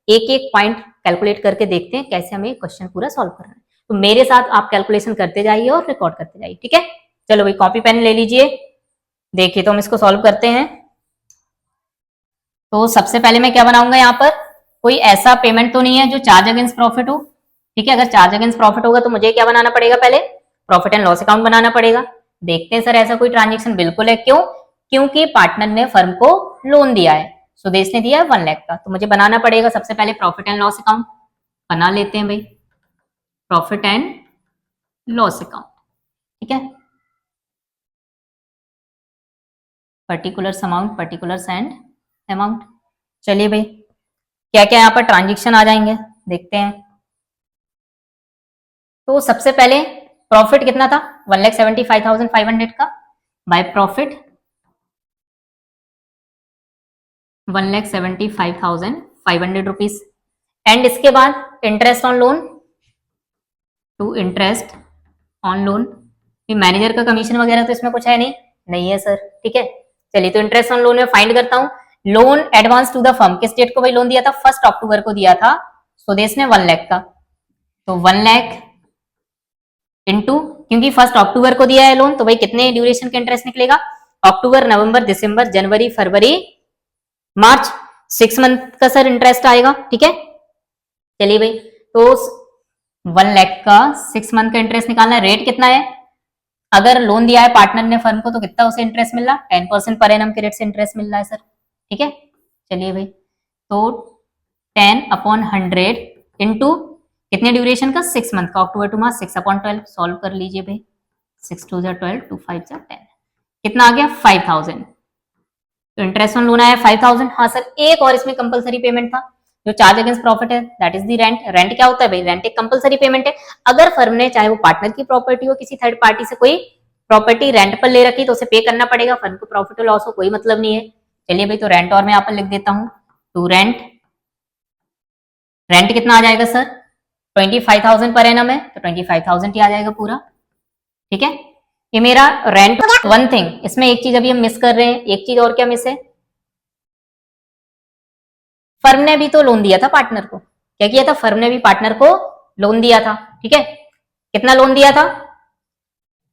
एक एक पॉइंट कैलकुलेट करके देखते हैं कैसे हमें क्वेश्चन पूरा सॉल्व करना है। तो मेरे साथ आप कैलकुलेशन करते जाइए और रिकॉर्ड करते जाइए। ठीक है, चलो भाई कॉपी पेन ले लीजिए। देखिए तो हम इसको सॉल्व करते हैं। तो सबसे पहले मैं क्या बनाऊंगा, यहाँ पर कोई ऐसा पेमेंट तो नहीं है जो चार्ज अगेंस्ट प्रॉफिट हो। ठीक है, अगर चार्ज अगेंस्ट प्रॉफिट होगा तो मुझे क्या बनाना पड़ेगा, पहले प्रॉफिट एंड लॉस अकाउंट बनाना पड़ेगा। देखते हैं सर ऐसा कोई ट्रांजेक्शन बिल्कुल है। क्यों, क्योंकि पार्टनर ने फर्म को लोन दिया है, सुदेश ने दिया है 1 लाख का, तो मुझे बनाना पड़ेगा सबसे पहले प्रॉफिट एंड लॉस अकाउंट। बना लेते हैं भाई प्रॉफिट एंड लॉस अकाउंट। ठीक है, particulars amount, particulars and amount. चलिए भाई क्या क्या यहाँ पर ट्रांजेक्शन आ जाएंगे देखते हैं। तो सबसे पहले प्रॉफिट कितना था 1,75,500 का, बाय प्रॉफिट 1,75,500 रुपीज। एंड इसके बाद interest on loan to interest on loan. Manager का कमीशन वगैरह तो इसमें कुछ है नहीं है सर। ठीक है, चलिए तो इंटरेस्ट ऑन लोन में फाइंड करता हूं। Loan advance to the firm, किस डेट को भाई लोन दिया था 1 अक्टूबर को दिया था सुदेश ने 1 लाख का। तो 1 लाख इंटू, क्योंकि 1 अक्टूबर को दिया है लोन तो भाई कितने ड्यूरेशन का इंटरेस्ट निकलेगा, अक्टूबर नवंबर दिसंबर जनवरी फरवरी मार्च, 6 मंथ का सर इंटरेस्ट आएगा। ठीक है, चलिए भाई तो 1 लाख का 6 मंथ का इंटरेस्ट निकालना है। रेट कितना है अगर लोन दिया है पार्टनर ने फर्म को तो कितना उसे इंटरेस्ट मिल रहा है, 10% पर एनम के रेट से इंटरेस्ट मिल रहा है सर। ठीक है, चलिए भाई, तो 10/100 इंटू कितने ड्यूरेशन का, 6 मंथ का, अक्टूबर टू मार्च, 6/12 सॉल्व कर लीजिए भाई, 6 2 12, 2 5 10, कितना आ गया 5000। तो इंटरेस्ट ऑन लोन आया 5000। हाँ सर, एक और इसमें कंपलसरी पेमेंट था जो चार्ज अगेंस्ट प्रॉफिट है, that is the rent. Rent क्या होता है भाई, रेंट एक कंपलसरी पेमेंट है। अगर फर्म ने, चाहे वो पार्टनर की प्रॉपर्टी हो, किसी थर्ड पार्टी से कोई प्रॉपर्टी रेंट पर ले रखी, तो उसे पे करना पड़ेगा। फर्म को प्रॉफिट और लॉस हो कोई मतलब नहीं है। चलिए भाई, तो रेंट और मैं यहाँ पर लिख देता हूँ, टू रेंट। रेंट कितना आ जाएगा सर, 25,000 पर एनम है, तो 25,000 ही आ जाएगा पूरा। ठीक है, ये मेरा रेंट। वन थिंग, इसमें एक चीज अभी हम मिस कर रहे हैं, एक चीज और क्या मिस है, फर्म ने भी तो लोन दिया था पार्टनर को। क्या किया था, फर्म ने भी पार्टनर को लोन दिया था। ठीक है, कितना लोन दिया था,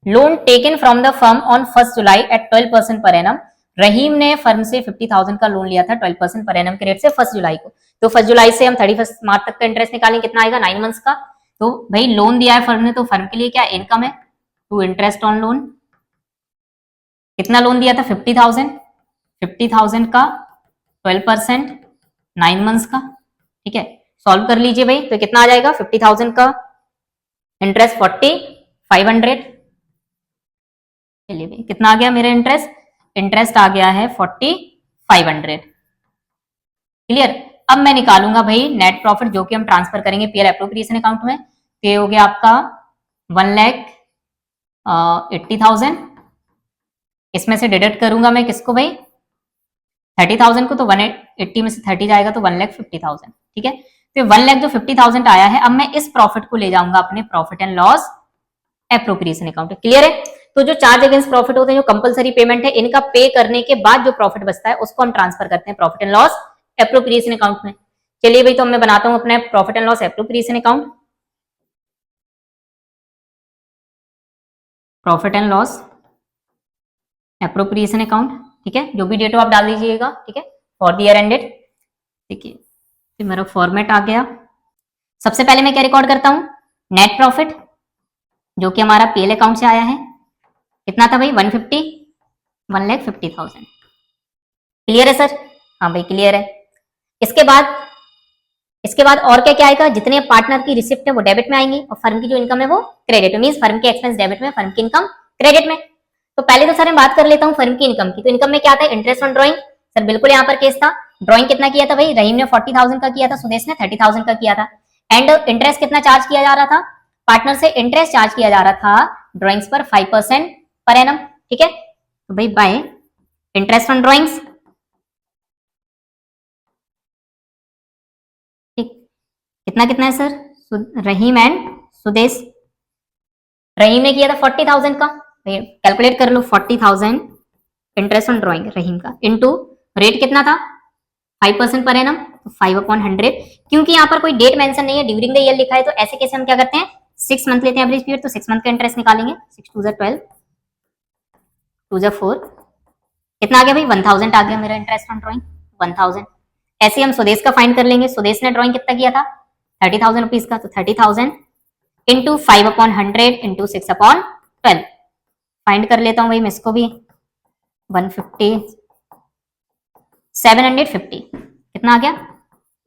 loan taken from the firm on 1 July at 12% per annum. रहीम ने फर्म से 50,000 का लोन लिया था 12% पर एनम के रेट से 1 जुलाई को। तो 1 जुलाई से हम 31 मार्च तक का इंटरेस्ट निकालेंगे, कितना आएगा 9 मंथ्स का। तो भाई लोन दिया है फर्म ने, तो फर्म के लिए क्या इनकम है, टू इंटरेस्ट ऑन लोन। कितना लोन दिया था 50,000, 50,000 का 12%, 9 मंथ्स का। ठीक है, सॉल्व कर लीजिए भाई, तो कितना आ जाएगा 50,000 का इंटरेस्ट 40,500। चलिए भाई, कितना आ गया मेरा इंटरेस्ट, इंटरेस्ट आ गया है 40,500। क्लियर। अब मैं निकालूंगा भाई नेट प्रॉफिट, जो कि हम ट्रांसफर करेंगे पीएल एप्रोप्रिएशन अकाउंट में। तो ये हो गया आपका 1,80,000। इसमें से डिडक्ट करूंगा मैं किसको भाई, 30,000 को, तो 180 में से 30 जाएगा तो 1,50,000। ठीक है, तो 1,50,000 आया है। अब मैं इस प्रॉफिट को ले जाऊंगा अपने profit and loss appropriation account. Clear है। तो जो चार्ज अगेंस्ट प्रॉफिट होते हैं, जो कंपलसरी पेमेंट है, इनका पे करने के बाद जो प्रॉफिट बचता है उसको हम ट्रांसफर करते हैं profit and loss appropriation account में। चलिए भाई, तो मैं बनाता हूं अपने profit and loss appropriation account. Profit and loss appropriation account. ठीक है, जो भी डेट हो आप डाल दीजिएगा। ठीक है, फॉर द ईयर एंडेड। देखिए, तो मेरा फॉर्मेट आ गया। सबसे पहले मैं क्या रिकॉर्ड करता हूं, नेट प्रॉफिट, जो कि हमारा पीएल अकाउंट से आया है। कितना था भाई 150, 1,50,000। क्लियर है सर, हाँ भाई क्लियर है। इसके बाद और क्या क्या आएगा, जितने पार्टनर की रिसिप्ट है वो डेबिट में आएंगी और फर्म की जो इनकम है वो क्रेडिट में। मींस फर्म के एक्सपेंस डेबिट में, फर्म की इनकम क्रेडिट में। तो पहले तो सर मैं बात कर लेता हूं फर्म की इनकम की। तो इनकम में क्या था, इंटरेस्ट ऑन ड्राइंग। सर बिल्कुल यहाँ पर केस था, ड्राइंग कितना किया था भाई, रहीम ने 40,000 का किया था, सुदेश ने 30,000 का किया था। एंड इंटरेस्ट कितना चार्ज किया जा रहा था, पार्टनर से इंटरेस्ट चार्ज किया जा रहा था ड्राइंग्स पर 5% पर एनम। ठीक है, तो भाई बाय इंटरेस्ट ऑन ड्राइंग्स। ठीक, कितना कितना है सर, रहीम एंड सुदेश। रहीम ने किया था 40,000 का, कैलकुलेट कर लो, 40,000 इंटरेस्ट ऑन ड्राइंग रहीम का, इनटू रेट कितना था 5% पर एनम, तो 5/100। क्योंकि यहाँ पर कोई डेट मेंशन नहीं है, ड्यूरिंग द ईयर लिखा है, तो ऐसे केस हम क्या करते हैं 6 मंथ लेते हैं एवरेज पीरियड। तो 6 मंथ का इंटरेस्ट निकालेंगे, 6 2 12, 2 4, कितना आ गया भाई 1,000 आ गया मेरा इंटरेस्ट ऑन ड्राइंग 1,000। ऐसे हम सुदेश का फाइंड कर लेंगे। सुदेश ने ड्राइंग कितना किया था 30,000 रुपीज का, तो 30,000 इंटू 5/100 इंटू 6/12 फाइंड कर लेता हूँ भाई मैं इसको भी, 150, 750 कितना आ गया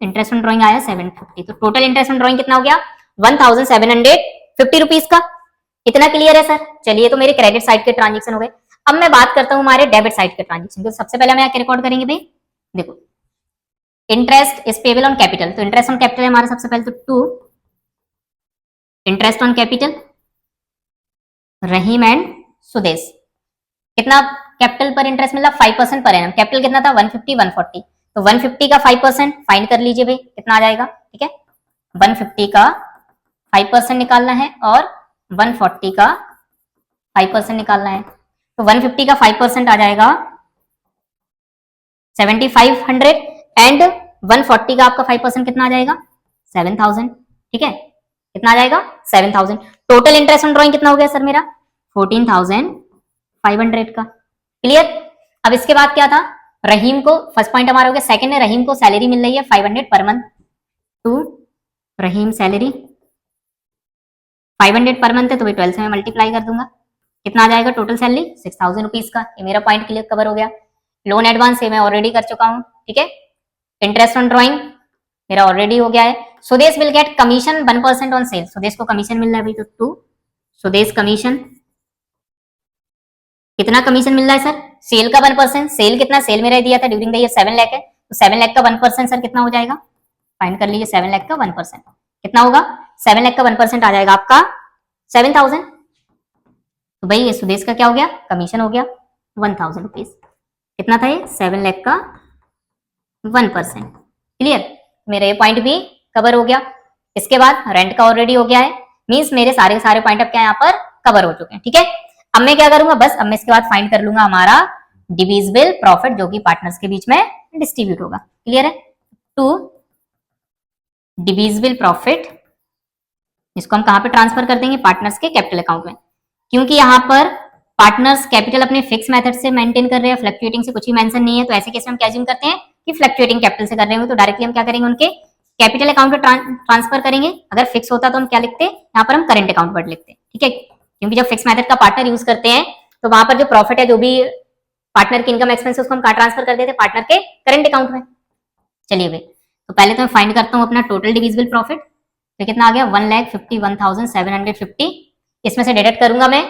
इंटरेस्ट ऑन ड्राइंग आया 750। तो टोटल इंटरेस्ट ऑन ड्राइंग कितना हो गया 1,750 रुपीज का। इतना क्लियर है सर। चलिए, तो मेरे क्रेडिट साइड के ट्रांजेक्शन हो गए। अब मैं बात करता हूं हमारे डेबिट साइड के ट्रांजेक्शन। तो सबसे पहले हम यहाँ क्या रिकॉर्ड करेंगे भाई, देखो interest is payable on capital. तो इंटरेस्ट ऑन कैपिटल है हमारा सबसे पहले, तो to interest on capital Rahim and Sudesh. कितना कैपिटल पर इंटरेस्ट मिला 5% पर एनम। कैपिटल कितना था 150, 140, तो 150 का 5% फाइंड कर लीजिए भाई कितना आ जाएगा। ठीक है, 150 का 5% निकालना है और 140 का 5% निकालना है। तो 150 का 5% आ जाएगा 7,500 एंड 140 का आपका 5% कितना आ जाएगा 7,000। ठीक है, कितना आ जाएगा 7,000। टोटल इंटरेस्ट ऑन ड्राइंग कितना हो गया सर मेरा 14,500 का। क्लियर। अब इसके बाद क्या था, रहीम को, फर्स्ट पॉइंट हमारा हो गया। सेकंड है रहीम को सैलरी मिल रही है 500 per month, to Rahim salary 500 per month है, तो भाई 12 से मैं मल्टीप्लाई कर दूंगा, कितना आ जाएगा टोटल सैलरी 6,000 रुपीज का। ये मेरा पॉइंट क्लियर कवर हो गया। लोन एडवांस है मैं ऑलरेडी कर चुका हूँ, ठीक है। इंटरेस्ट ऑन ड्रॉइंग मेरा ऑलरेडी हो गया है। Sudesh will get commission 1% on sale, Sudesh को कमीशन मिल रहा है भाई, तो 2 सुदेश कमीशन। कितना कमीशन मिल रहा है सर? सेल का 1%। सेल कितना? सेल मेरा दिया था ड्यूरिंग द ईयर 7 लाख है, तो 7 लाख का 1% सर कितना हो जाएगा? फाइंड कर लीजिए 7 लाख का 1% कितना होगा? 7 लाख का 1% आ जाएगा आपका 7,000। तो भाई ये सुदेश का क्या हो गया? कमीशन हो गया 1,000 रुपीज। कितना था ये? 7 लाख का 1%। क्लियर? मेरा ये पॉइंट भी कवर हो गया। इसके बाद रेंट का ऑलरेडी हो गया है, मींस मेरे सारे पॉइंट अब क्या यहाँ पर कवर हो चुके हैं, ठीक है। अब मैं क्या करूंगा, बस अब मैं इसके बाद फाइंड कर लूंगा हमारा डिविजिबल प्रॉफिट जो कि पार्टनर्स के बीच में डिस्ट्रीब्यूट होगा। क्लियर है? टू डिविजिबल प्रॉफिट, इसको हम कहां पे ट्रांसफर कर देंगे? पार्टनर्स के कैपिटल अकाउंट में, क्योंकि यहाँ पर पार्टनर्स कैपिटल अपने फिक्स मेथड से मेंटेन कर रहे हैं, फ्लक्चुएटिंग से कुछ भी मेंशन नहीं है, तो ऐसे केस में हम क्या अज्यूम करते हैं कि फ्लक्चुएटिंग कैपिटल से कर रहे हो, तो डायरेक्टली हम क्या करेंगे उनके कैपिटल अकाउंट में ट्रांसफर करेंगे। अगर फिक्स होता तो हम क्या लिखते हैं यहाँ पर? हम करंट अकाउंट वर्ड लिखते हैं, ठीक है। क्योंकि जब फिक्स मेथड का पार्टनर यूज करते हैं तो वहां पर जो प्रॉफिट है, जो भी पार्टनर की इनकम एक्सपेंस उसको हम कहाँ ट्रांसफर कर देते हैं? पार्टनर के करंट अकाउंट में। चलिए भाई, तो पहले तो मैं फाइंड करता हूँ अपना टोटल डिविजिबल प्रॉफिट। तो कितना आ गया? 1,51,750। इसमें से डिडक्ट करूंगा मैं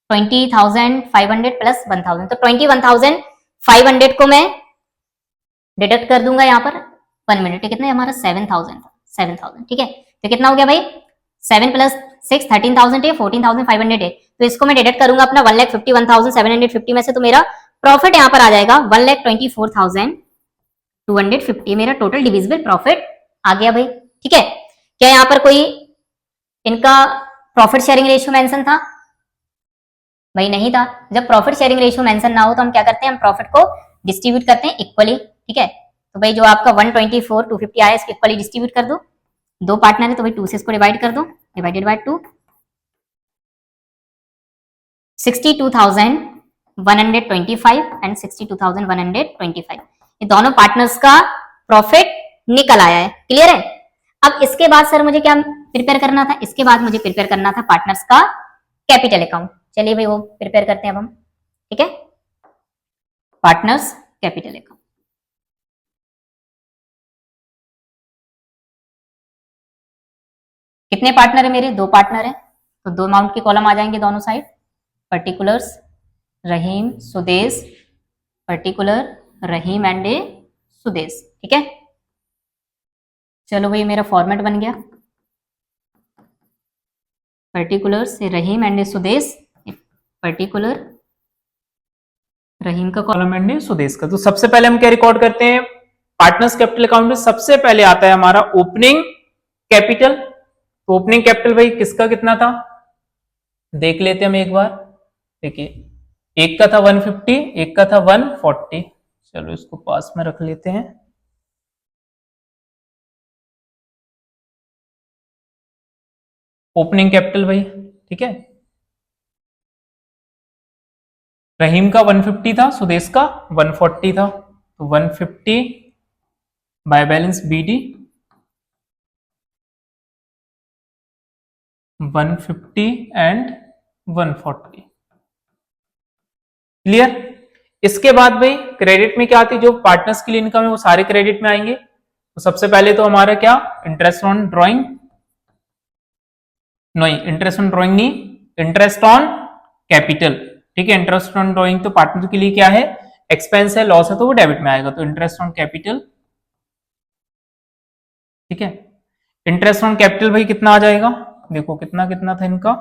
20,500 प्लस 1,000, तो 21,500 को मैं डिडक्ट कर दूंगा यहाँ पर 1 मिनट। कितना है हमारा? 7,000, ठीक है। तो कितना हो गया भाई? 7 प्लस 6 13,000 है, 14,500 है, तो इसको मैं डिडक्ट करूंगा अपना 1,51,750 में से, तो मेरा प्रॉफिट यहाँ पर आ जाएगा 1,24,250। मेरा टोटल डिविजिबल प्रॉफिट आ गया भाई, ठीक है। क्या यहाँ पर कोई इनका प्रॉफिट शेयरिंग रेशियो मेंशन था? भाई नहीं था। जब प्रॉफिट शेयरिंग रेशियो मेंशन ना हो तो हम क्या करते हैं? हम प्रॉफिट को डिस्ट्रीब्यूट करते हैं इक्वली, ठीक है। तो भाई जो आपका 124,250 आया इसको इक्वली डिस्ट्रीब्यूट कर दो। 2 पार्टनर है तो भाई 2 से इसको डिवाइड कर दो, डिवाइडेड बाय 2। 62,125 एंड 62,125, ये दोनों पार्टनर्स का प्रॉफिट निकल आया है। क्लियर है? अब इसके बाद सर मुझे क्या प्रिपेयर करना था? इसके बाद मुझे प्रिपेयर करना था पार्टनर्स का कैपिटल अकाउंट। चलिए भाई वो प्रिपेयर करते हैं अब हम, ठीक है। पार्टनर्स कैपिटल अकाउंट, कितने पार्टनर है मेरे? 2 पार्टनर है, तो 2 अमाउंट के कॉलम आ जाएंगे दोनों साइड। Particulars Rahim Sudesh, particular Rahim and a Sudesh, ठीक है। चलो भाई मेरा फॉर्मेट बन गया, पर्टिकुलर से रहीम एंड ए सुदेश, पर्टिकुलर रहीम का कॉलम एंड सुदेश का। तो सबसे पहले हम क्या रिकॉर्ड करते हैं? पार्टनर्स कैपिटल अकाउंट में सबसे पहले आता है हमारा ओपनिंग कैपिटल। तो ओपनिंग कैपिटल भाई किसका कितना था देख लेते हैं हम एक बार। देखिए, एक का था 150, एक का था 140। चलो इसको पास में रख लेते हैं। ओपनिंग कैपिटल भाई, ठीक है। रहीम का 150 था, सुदेश का 140 था, तो 150 by balance BD 150 and 140। Clear? इसके बाद भाई क्रेडिट में क्या आती है? जो पार्टनर्स की इनकम है वो सारे क्रेडिट में आएंगे। तो सबसे पहले तो हमारा क्या? इंटरेस्ट ऑन ड्रॉइंग, नहीं इंटरेस्ट ऑन ड्रॉइंग नहीं, इंटरेस्ट ऑन कैपिटल, ठीक है। इंटरेस्ट ऑन ड्रॉइंग तो पार्टनर के लिए क्या है? एक्सपेंस है, लॉस है, तो वो डेबिट में आएगा, तो इंटरेस्ट ऑन कैपिटल, ठीक है। इंटरेस्ट ऑन कैपिटल भाई कितना आ जाएगा? देखो कितना कितना था इनका।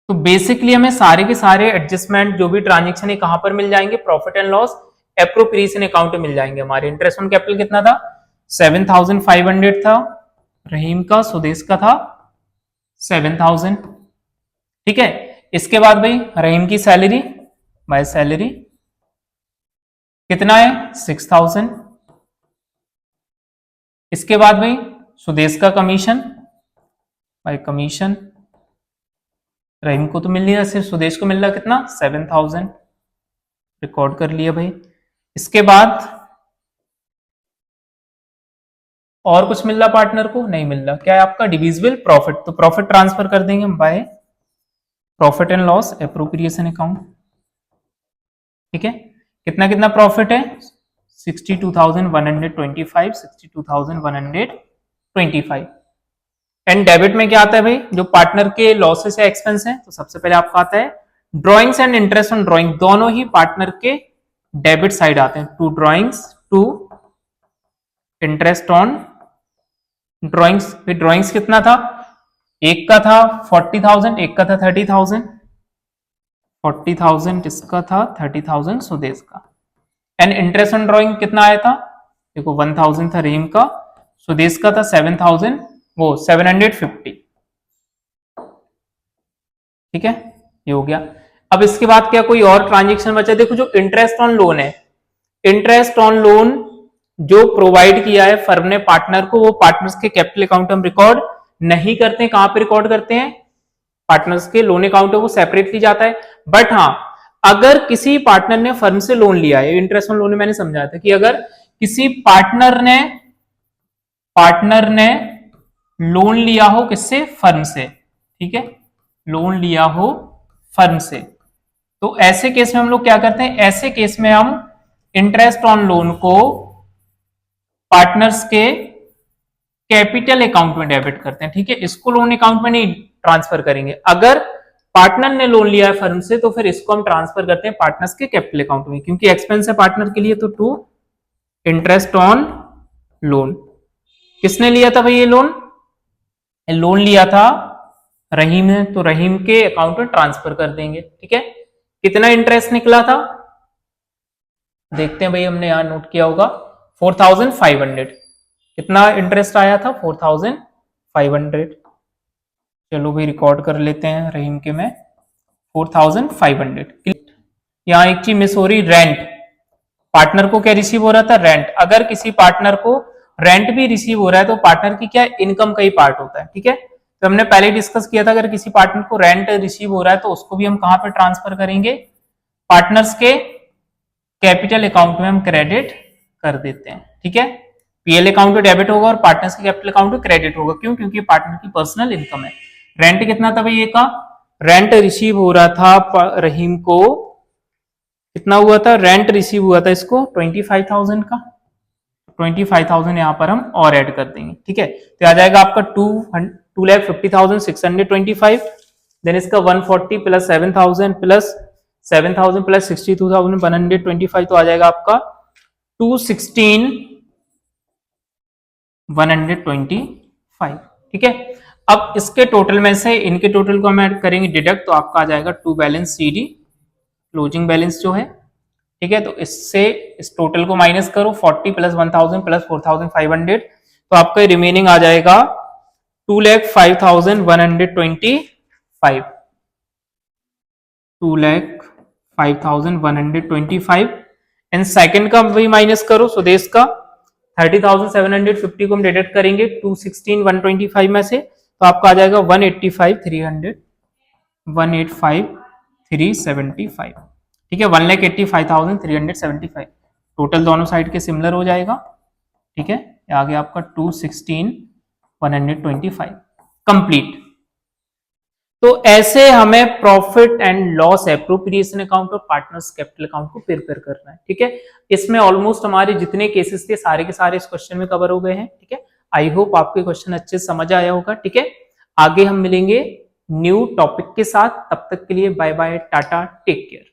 तो बेसिकली हमें सारे के सारे एडजस्टमेंट जो भी ट्रांजेक्शन है कहां पर मिल जाएंगे? Profit and loss appropriation account में मिल जाएंगे हमारे। इंटरेस्ट ऑन कैपिटल कितना था? 7,500 था रहीम का, सुदेश का था 7,000, ठीक है। इसके बाद भाई रहीम की सैलरी बाय सैलरी कितना है? 6,000। इसके बाद भाई सुदेश का कमीशन बाय कमीशन, रहीम को तो मिल नहीं रहा, सिर्फ सुदेश को मिल रहा कितना? 7,000, रिकॉर्ड कर लिया भाई। इसके बाद और कुछ मिल रहा पार्टनर को? नहीं मिल रहा। क्या है आपका? डिविजिबल प्रॉफिट, तो प्रॉफिट ट्रांसफर कर देंगे हम by profit and loss appropriation account, ठीक है। कितना कितना प्रॉफिट है 62,125, 62,125। एंड डेबिट में क्या आता है भाई, जो पार्टनर के लॉसेस या एक्सपेंस है, तो सबसे पहले आपका आता है drawings and interest on drawing, दोनों ही पार्टनर के डेबिट साइड आते हैं, to drawings to interest on drawings. Drawings कितना था, एक का था 40,000, एक का था 30,000, 40,000 इसका था, 30,000 सुदेश का। एंड इंटरेस्ट ऑन ड्रॉइंग कितना आया था, देखो 1,000 था रहीम का, सुदेश का था 7,000, वो 750, ठीक है, ये हो गया। अब इसके बाद क्या कोई और ट्रांजेक्शन बचा, देखो जो इंटरेस्ट ऑन लोन है, इंटरेस्ट ऑन लोन जो प्रोवाइड किया है फर्म ने पार्टनर को, वो पार्टनर्स के कैपिटल अकाउंट हम रिकॉर्ड नहीं करते हैं। कहां पे रिकॉर्ड करते हैं, पार्टनर्स के लोन अकाउंट है वो सेपरेटली जाता है। बट हाँ, अगर किसी पार्टनर ने फर्म से लोन लिया है, इंटरेस्ट ऑन लोन में मैंने समझाया था कि अगर किसी पार्टनर ने लोन लिया हो किससे, फर्म से, ठीक है, लोन लिया हो फर्म से, तो ऐसे केस में हम लोग क्या करते हैं, ऐसे केस में हम इंटरेस्ट ऑन लोन को पार्टनर्स के कैपिटल अकाउंट में डेबिट करते हैं, ठीक है, इसको लोन अकाउंट में नहीं ट्रांसफर करेंगे। अगर पार्टनर ने लोन लिया है फर्म से तो फिर इसको हम ट्रांसफर करते हैं पार्टनर्स के कैपिटल अकाउंट में, क्योंकि एक्सपेंस है पार्टनर के लिए, तो टू इंटरेस्ट ऑन लोन। किसने लिया था भाई ये लोन, लोन लिया था रहीम ने, तो रहीम के अकाउंट में ट्रांसफर कर देंगे, ठीक है। कितना इंटरेस्ट निकला था, देखते हैं भाई, हमने यहां नोट किया होगा 4,500, कितना इंटरेस्ट आया था 4,500। चलो भाई रिकॉर्ड कर लेते हैं रहीम के में 4,500। यहां एक चीज मिस हो रही, रेंट, पार्टनर को क्या रिसीव हो रहा था, रेंट। अगर किसी पार्टनर को रेंट भी रिसीव हो रहा है तो पार्टनर की क्या इनकम का ही पार्ट होता है, ठीक है। तो हमने पहले डिस्कस किया था, अगर किसी पार्टनर को रेंट रिसीव हो रहा है तो उसको भी हम कहां पे ट्रांसफर करेंगे, पार्टनर्स के कैपिटल अकाउंट में हम क्रेडिट कर देते हैं, ठीक है। पीएल अकाउंट में डेबिट होगा और पार्टनर्स के कैपिटल अकाउंट में क्रेडिट होगा, क्यों, क्योंकि पार्टनर की पर्सनल इनकम है। रेंट कितना था भाई, ये का रेंट रिसीव हो रहा था रहीम को, कितना हुआ था, रेंट रिसीव हुआ था इसको 25,000 का, 25,000 यहां पर हम और ऐड कर देंगे, ठीक है। तो आ जाएगा आपका 2,50,625, देन इसका 140 प्लस 7,000 प्लस 7,000 प्लस 62,125, तो आ जाएगा आपका 216,125, ठीक है। अब इसके टोटल में से इनके टोटल को हम ऐड करेंगे डिडक्ट, तो आपका आ जाएगा to balance CD closing balance जो है, ठीक है। तो इससे इस टोटल को माइनस करो, 40 प्लस 1,000 प्लस 4,500, तो आपका रिमेनिंग आ जाएगा 2,05,125, 2,05,125। एंड सेकंड का भी माइनस करो, सुदेश का 30,750 को हम डिडक्ट करेंगे 216,125 में से, तो आपका आ जाएगा 185,375, ठीक है, 1,85,375। टोटल दोनों साइड के सिमिलर हो जाएगा, ठीक है। आ गया आपका 216,125 कंप्लीट। तो ऐसे हमें profit and loss appropriation account और पार्टनर्स कैपिटल अकाउंट को प्रिपेयर करना है, ठीक है। इसमें ऑलमोस्ट हमारे जितने केसेस थे सारे के सारे इस क्वेश्चन में कवर हो गए हैं, ठीक है। आई होप आपके क्वेश्चन अच्छे से समझ आया होगा, ठीक है। आगे हम मिलेंगे न्यू टॉपिक के साथ, तब तक के लिए bye bye, tata, take care.